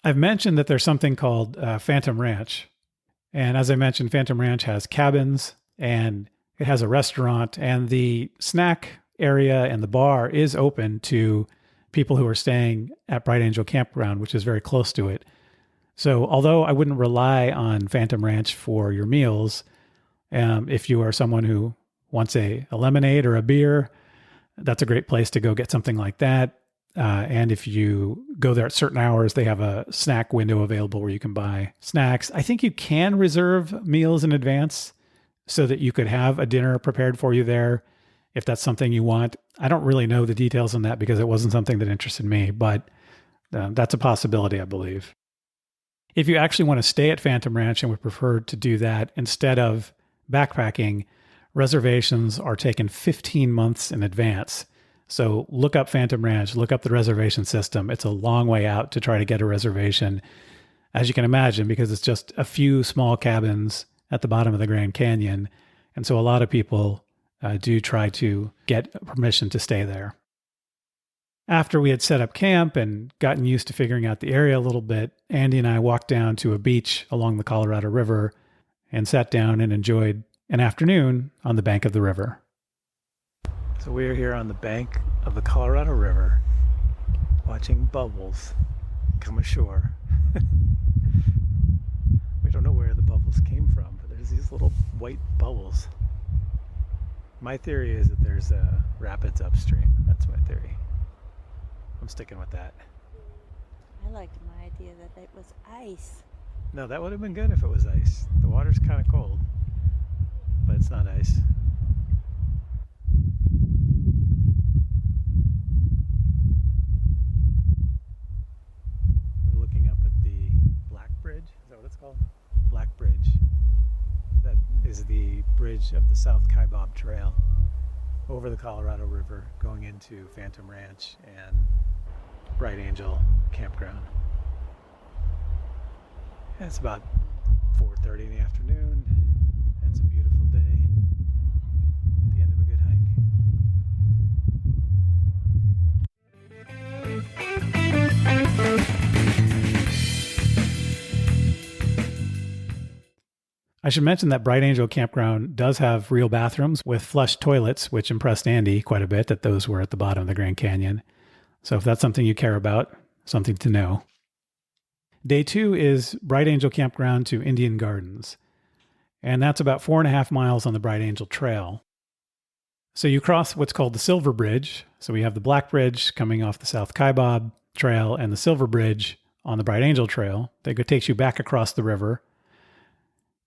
Speaker 1: I've mentioned that there's something called Phantom Ranch. And as I mentioned, Phantom Ranch has cabins and it has a restaurant, and the snack area and the bar is open to people who are staying at Bright Angel Campground, which is very close to it. So although I wouldn't rely on Phantom Ranch for your meals, if you are someone who wants a lemonade or a beer, that's a great place to go get something like that. And if you go there at certain hours, they have a snack window available where you can buy snacks. I think you can reserve meals in advance so that you could have a dinner prepared for you there if that's something you want. I don't really know the details on that because it wasn't something that interested me, but that's a possibility, I believe. If you actually want to stay at Phantom Ranch and would prefer to do that instead of backpacking, reservations are taken 15 months in advance. So look up Phantom Ranch, look up the reservation system. It's a long way out to try to get a reservation, as you can imagine, because it's just a few small cabins at the bottom of the Grand Canyon. And so a lot of people do try to get permission to stay there. After we had set up camp and gotten used to figuring out the area a little bit, Andee and I walked down to a beach along the Colorado River and sat down and enjoyed an afternoon on the bank of the river. So we are here on the bank of the Colorado River, watching bubbles come ashore. We don't know where the bubbles came from, but there's these little white bubbles. My theory is that there's rapids upstream. That's my theory. I'm sticking with that.
Speaker 2: I liked my idea that it was ice.
Speaker 1: No, that would have been good if it was ice. The water's kind of cold, but it's not ice. We're looking up at the Black Bridge. Is that what it's called? Black Bridge. That is the bridge of the South Kaibab Trail over the Colorado River going into Phantom Ranch and Bright Angel Campground. And it's about 4:30 in the afternoon, and it's a beautiful day at the end of a good hike. I should mention that Bright Angel Campground does have real bathrooms with flush toilets, which impressed Andee quite a bit that those were at the bottom of the Grand Canyon. So if that's something you care about, something to know. Day 2 is Bright Angel Campground to Indian Gardens. And that's about 4.5 miles on the Bright Angel Trail. So you cross what's called the Silver Bridge. So we have the Black Bridge coming off the South Kaibab Trail and the Silver Bridge on the Bright Angel Trail. That takes you back across the river.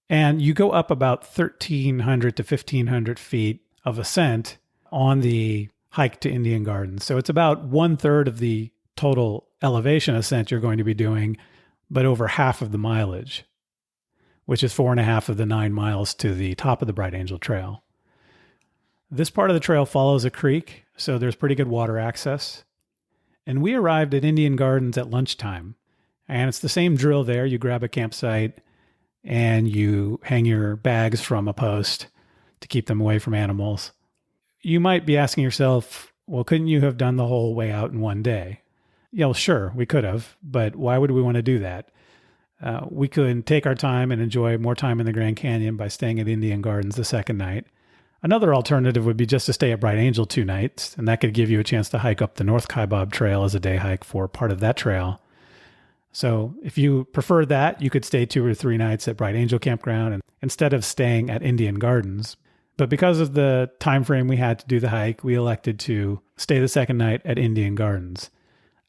Speaker 1: And you go up about 1,300 to 1,500 feet of ascent on the hike to Indian Gardens. So it's about 1/3 of the total elevation ascent you're going to be doing, but over half of the mileage, which is 4.5 of the 9 miles to the top of the Bright Angel Trail. This part of the trail follows a creek, so there's pretty good water access. And we arrived at Indian Gardens at lunchtime. And it's the same drill there. You grab a campsite and you hang your bags from a post to keep them away from animals. You might be asking yourself, well, couldn't you have done the whole way out in one day? Yeah, well, sure, we could have, but why would we want to do that? We could take our time and enjoy more time in the Grand Canyon by staying at Indian Gardens the second night. Another alternative would be just to stay at Bright Angel 2 nights, and that could give you a chance to hike up the North Kaibab Trail as a day hike for part of that trail. So if you prefer that, you could stay 2 or 3 nights at Bright Angel Campground and instead of staying at Indian Gardens. But because of the time frame we had to do the hike, we elected to stay the second night at Indian Gardens.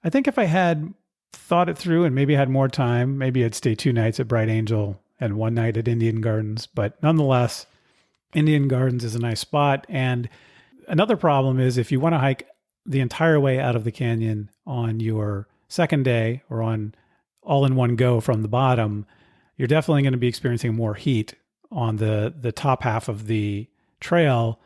Speaker 1: I think if I had thought it through and maybe had more time, maybe I'd stay 2 nights at Bright Angel and 1 night at Indian Gardens. But nonetheless, Indian Gardens is a nice spot. And another problem is if you want to hike the entire way out of the canyon on your second day or on all in one go from the bottom, you're definitely going to be experiencing more heat on the top half of the trail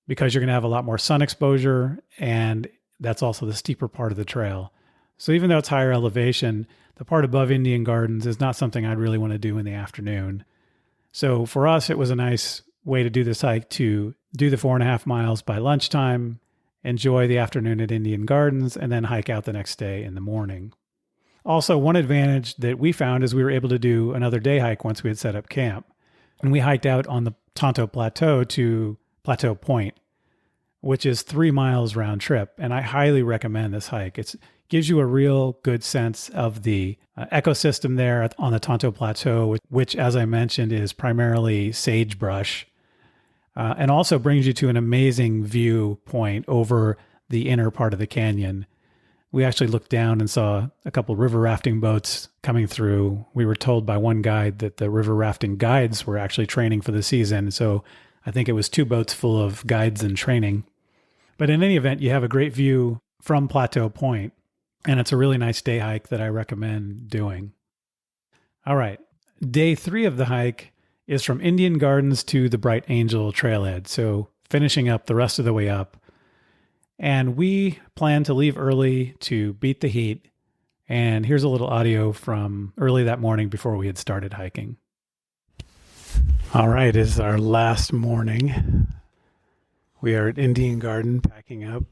Speaker 1: because you're going to have a lot more sun exposure, and that's also the steeper part of the trail. So even though it's higher elevation, the part above Indian Gardens is not something I'd really want to do in the afternoon. So for us, it was a nice way to do this hike to do the 4.5 miles by lunchtime, enjoy the afternoon at Indian Gardens, and then hike out the next day in the morning. Also, one advantage that we found is we were able to do another day hike once we had set up camp. And we hiked out on the Tonto Plateau to Plateau Point, which is 3 miles round trip. And I highly recommend this hike. It gives you a real good sense of the ecosystem there on the Tonto Plateau, which, as I mentioned, is primarily sagebrush, and also brings you to an amazing viewpoint over the inner part of the canyon. We actually looked down and saw a couple river rafting boats coming through. We were told by one guide that the river rafting guides were actually training for the season. So I think it was 2 boats full of guides in training. But in any event, you have a great view from Plateau Point, and it's a really nice day hike that I recommend doing. All right. Day 3 of the hike is from Indian Gardens to the Bright Angel Trailhead. So finishing up the rest of the way up. And we plan to leave early to beat the heat. And here's a little audio from early that morning before we had started hiking. All right, it's our last morning. We are at Indian Garden packing up.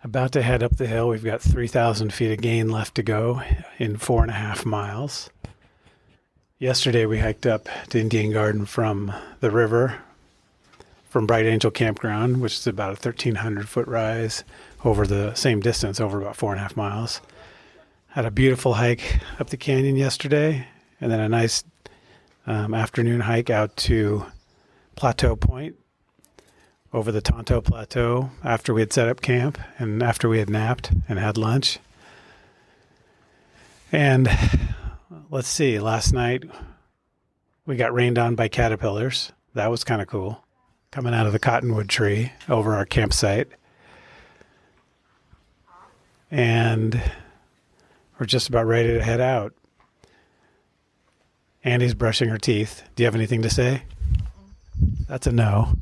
Speaker 1: About to head up the hill. We've got 3,000 feet of gain left to go in 4.5 miles. Yesterday we hiked up to Indian Garden from the river, from Bright Angel Campground, which is about a 1,300 foot rise over the same distance, over about 4.5 miles. Had a beautiful hike up the canyon yesterday, and then a nice afternoon hike out to Plateau Point over the Tonto Plateau after we had set up camp and after we had napped and had lunch. And let's see, last night we got rained on by caterpillars. That was kind of cool. Coming out of the cottonwood tree over our campsite. And we're just about ready to head out. Andy's brushing her teeth. Do you have anything to say? That's a no.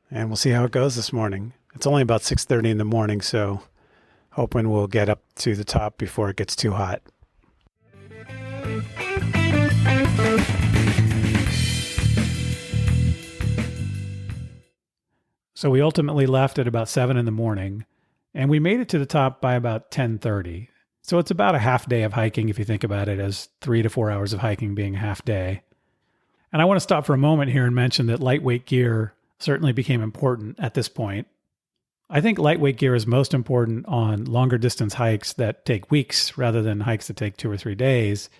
Speaker 1: And we'll see how it goes this morning. It's only about 6:30 in the morning, so hoping we'll get up to the top before it gets too hot. So we ultimately left at about 7 in the morning, and we made it to the top by about 10:30. So it's about a half day of hiking if you think about it as 3 to 4 hours of hiking being a half day. And I want to stop for a moment here and mention that lightweight gear certainly became important at this point. I think lightweight gear is most important on longer distance hikes that take weeks rather than hikes that take 2 or 3 days,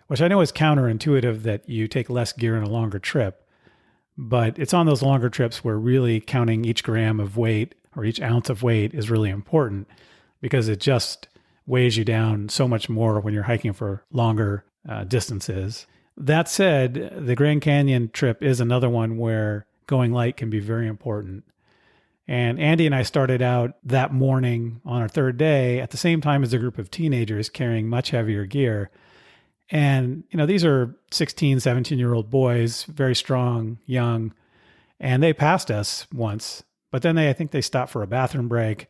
Speaker 1: which I know is counterintuitive that you take less gear in a longer trip. But it's on those longer trips where really counting each gram of weight or each ounce of weight is really important because it just weighs you down so much more when you're hiking for longer distances. That said, the Grand Canyon trip is another one where going light can be very important. And Andy and I started out that morning on our third day at the same time as a group of teenagers carrying much heavier gear. And, these are 16, 17-year-old boys, very strong, young, and they passed us once, but then I think they stopped for a bathroom break,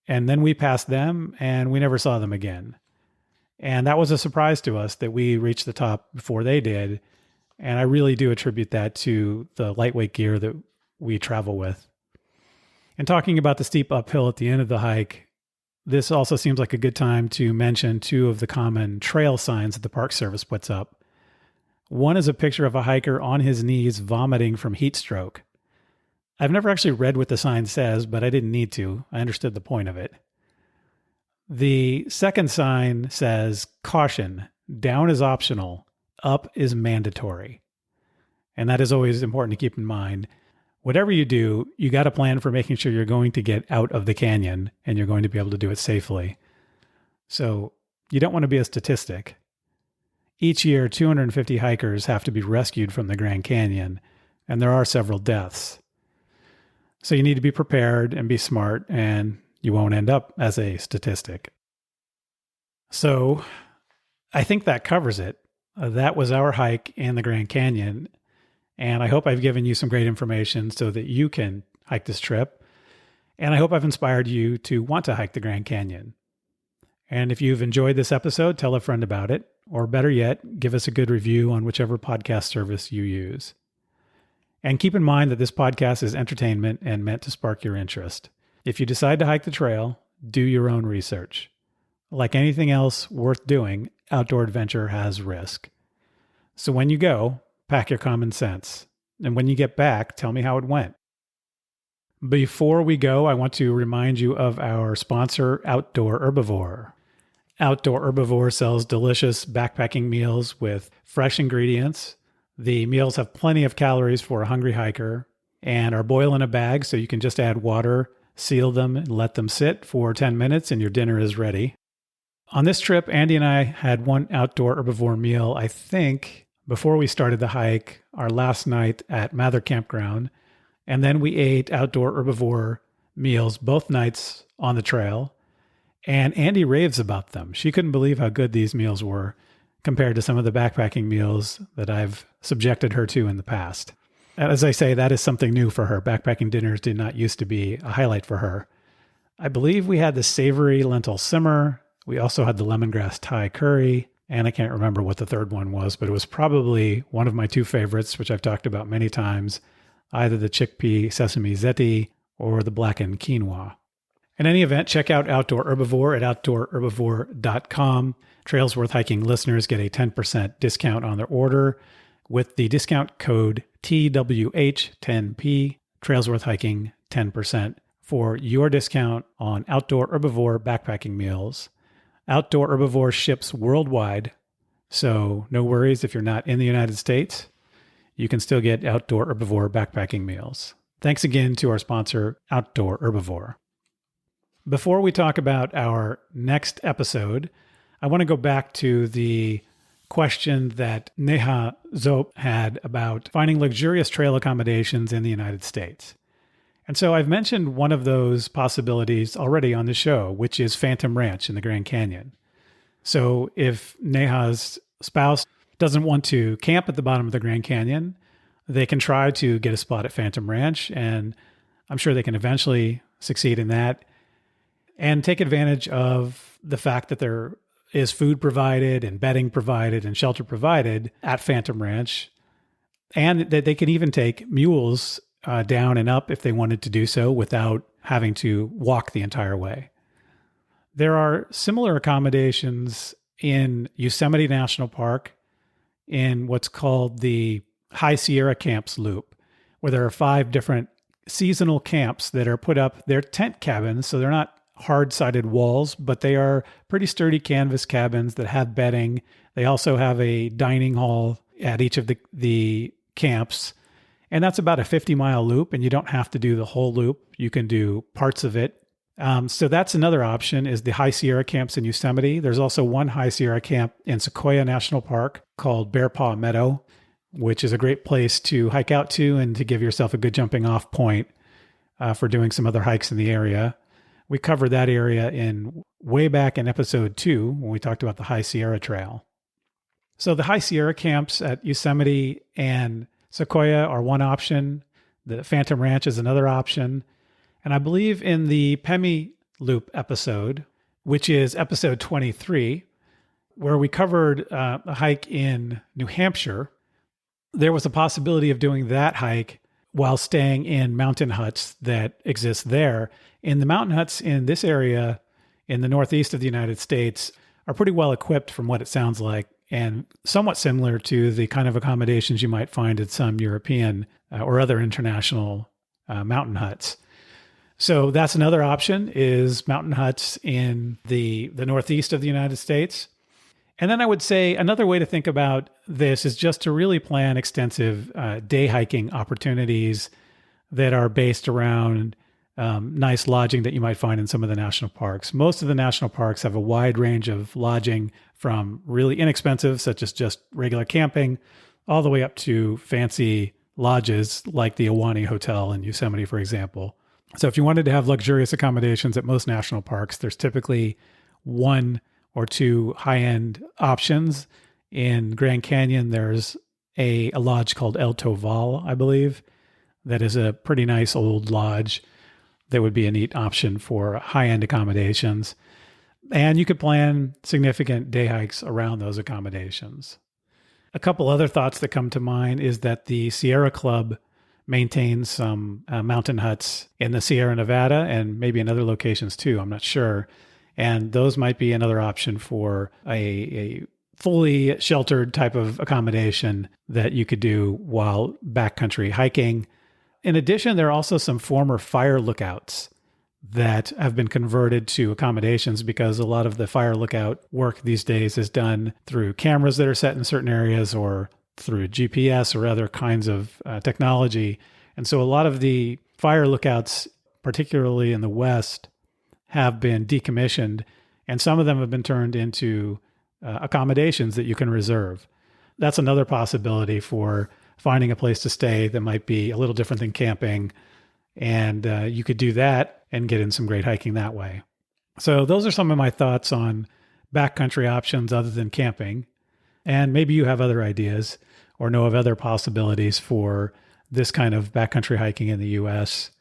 Speaker 1: and then we passed them, and we never saw them again. And that was a surprise to us that we reached the top before they did, and I really do attribute that to the lightweight gear that we travel with. And talking about the steep uphill at the end of the hike, this also seems like a good time to mention 2 of the common trail signs that the Park Service puts up. One is a picture of a hiker on his knees vomiting from heat stroke. I've never actually read what the sign says, but I didn't need to. I understood the point of it. The second sign says, "Caution, down is optional, up is mandatory." And that is always important to keep in mind. Whatever you do, you got to plan for making sure you're going to get out of the canyon and you're going to be able to do it safely. So you don't want to be a statistic. Each year, 250 hikers have to be rescued from the Grand Canyon, and there are several deaths. So you need to be prepared and be smart, and you won't end up as a statistic. So I think that covers it. That was our hike in the Grand Canyon. And I hope I've given you some great information so that you can hike this trip. And I hope I've inspired you to want to hike the Grand Canyon. And if you've enjoyed this episode, tell a friend about it. Or better yet, give us a good review on whichever podcast service you use. And keep in mind that this podcast is entertainment and meant to spark your interest. If you decide to hike the trail, do your own research. Like anything else worth doing, outdoor adventure has risk. So when you go, pack your common sense. And when you get back, tell me how it went. Before we go, I want to remind you of our sponsor, Outdoor Herbivore. Outdoor Herbivore sells delicious backpacking meals with fresh ingredients. The meals have plenty of calories for a hungry hiker and are boiled in a bag, so you can just add water, seal them, and let them sit for 10 minutes, and your dinner is ready. On this trip, Andy and I had one Outdoor Herbivore meal, I think, before we started the hike, our last night at Mather Campground, and then we ate Outdoor Herbivore meals both nights on the trail, and Andee raves about them. She couldn't believe how good these meals were, compared to some of the backpacking meals that I've subjected her to in the past. As I say, that is something new for her. Backpacking dinners did not used to be a highlight for her. I believe we had the savory lentil simmer. We also had the lemongrass Thai curry. And I can't remember what the third one was, but it was probably one of my two favorites, which I've talked about many times, either the chickpea sesame ziti or the blackened quinoa. In any event, check out Outdoor Herbivore at outdoorherbivore.com. Trails Worth Hiking listeners get a 10% discount on their order with the discount code TWH10P, Trails Worth Hiking 10% for your discount on Outdoor Herbivore backpacking meals. Outdoor Herbivore ships worldwide, so no worries if you're not in the United States. You can still get Outdoor Herbivore backpacking meals. Thanks again to our sponsor, Outdoor Herbivore. Before we talk about our next episode, I want to go back to the question that Neha Zope had about finding luxurious trail accommodations in the United States. And so I've mentioned one of those possibilities already on the show, which is Phantom Ranch in the Grand Canyon. So if Neha's spouse doesn't want to camp at the bottom of the Grand Canyon, they can try to get a spot at Phantom Ranch, and I'm sure they can eventually succeed in that and take advantage of the fact that there is food provided and bedding provided and shelter provided at Phantom Ranch, and that they can even take mules down and up if they wanted to do so without having to walk the entire way. There are similar accommodations in Yosemite National Park in what's called the High Sierra Camps Loop, where there are 5 different seasonal camps that are put up. They're tent cabins, so they're not hard-sided walls, but they are pretty sturdy canvas cabins that have bedding. They also have a dining hall at each of the camps. And that's about a 50-mile loop, and you don't have to do the whole loop. You can do parts of it. So that's another option, is the High Sierra camps in Yosemite. There's also one High Sierra camp in Sequoia National Park called Bear Paw Meadow, which is a great place to hike out to and to give yourself a good jumping off point for doing some other hikes in the area. We covered that area way back in episode 2 when we talked about the High Sierra Trail. So the High Sierra camps at Yosemite and Sequoia are one option. The Phantom Ranch is another option. And I believe in the Pemi Loop episode, which is episode 23, where we covered a hike in New Hampshire, there was a possibility of doing that hike while staying in mountain huts that exist there. And the mountain huts in this area in the northeast of the United States are pretty well equipped from what it sounds like, and somewhat similar to the kind of accommodations you might find at some European or other international mountain huts. So that's another option, is mountain huts in the northeast of the United States. And then I would say another way to think about this is just to really plan extensive day hiking opportunities that are based around nice lodging that you might find in some of the national parks. Most of the national parks have a wide range of lodging, from really inexpensive, such as just regular camping, all the way up to fancy lodges like the Ahwahnee Hotel in Yosemite, for example. So if you wanted to have luxurious accommodations at most national parks, there's typically 1 or 2 high-end options. In Grand Canyon, there's a lodge called El Toval, I believe, that is a pretty nice old lodge that would be a neat option for high-end accommodations. And you could plan significant day hikes around those accommodations. A couple other thoughts that come to mind is that the Sierra Club maintains some mountain huts in the Sierra Nevada and maybe in other locations too, I'm not sure. And those might be another option for a fully sheltered type of accommodation that you could do while backcountry hiking. In addition, there are also some former fire lookouts that have been converted to accommodations, because a lot of the fire lookout work these days is done through cameras that are set in certain areas or through GPS or other kinds of technology. And so a lot of the fire lookouts, particularly in the West, have been decommissioned, and some of them have been turned into accommodations that you can reserve. That's another possibility for finding a place to stay that might be a little different than camping. And you could do that and get in some great hiking that way. So those are some of my thoughts on backcountry options other than camping. And maybe you have other ideas or know of other possibilities for this kind of backcountry hiking in the US.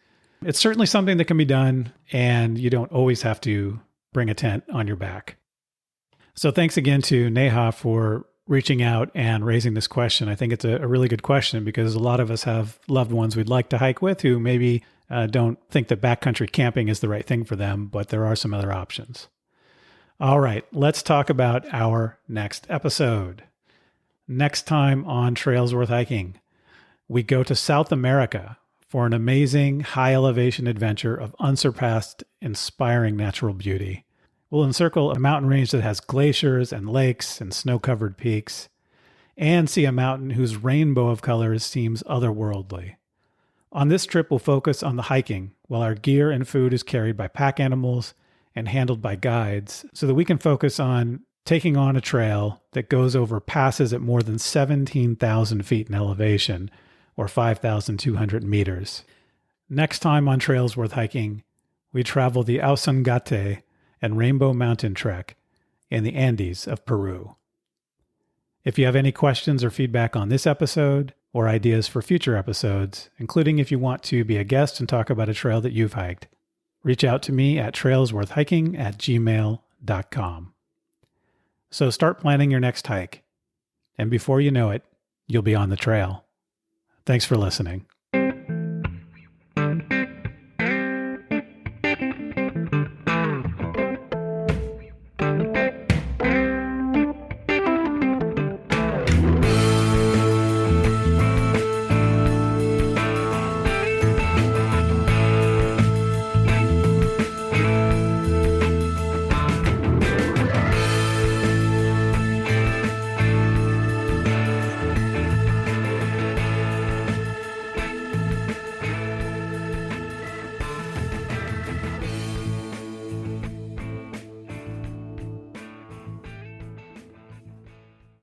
Speaker 1: It's certainly something that can be done, and you don't always have to bring a tent on your back. So thanks again to Neha for reaching out and raising this question. I think it's a really good question because a lot of us have loved ones we'd like to hike with who maybe don't think that backcountry camping is the right thing for them, but there are some other options. All right, let's talk about our next episode. Next time on Trails Worth Hiking, we go to South America for an amazing high elevation adventure of unsurpassed, inspiring natural beauty. We'll encircle a mountain range that has glaciers and lakes and snow-covered peaks, and see a mountain whose rainbow of colors seems otherworldly. On this trip, we'll focus on the hiking, while our gear and food is carried by pack animals and handled by guides, so that we can focus on taking on a trail that goes over passes at more than 17,000 feet in elevation, or 5,200 meters. Next time on Trails Worth Hiking, we travel the Ausangate and Rainbow Mountain Trek in the Andes of Peru. If you have any questions or feedback on this episode, or ideas for future episodes, including if you want to be a guest and talk about a trail that you've hiked, reach out to me at trailsworthhiking@gmail.com. So start planning your next hike, and before you know it, you'll be on the trail. Thanks for listening.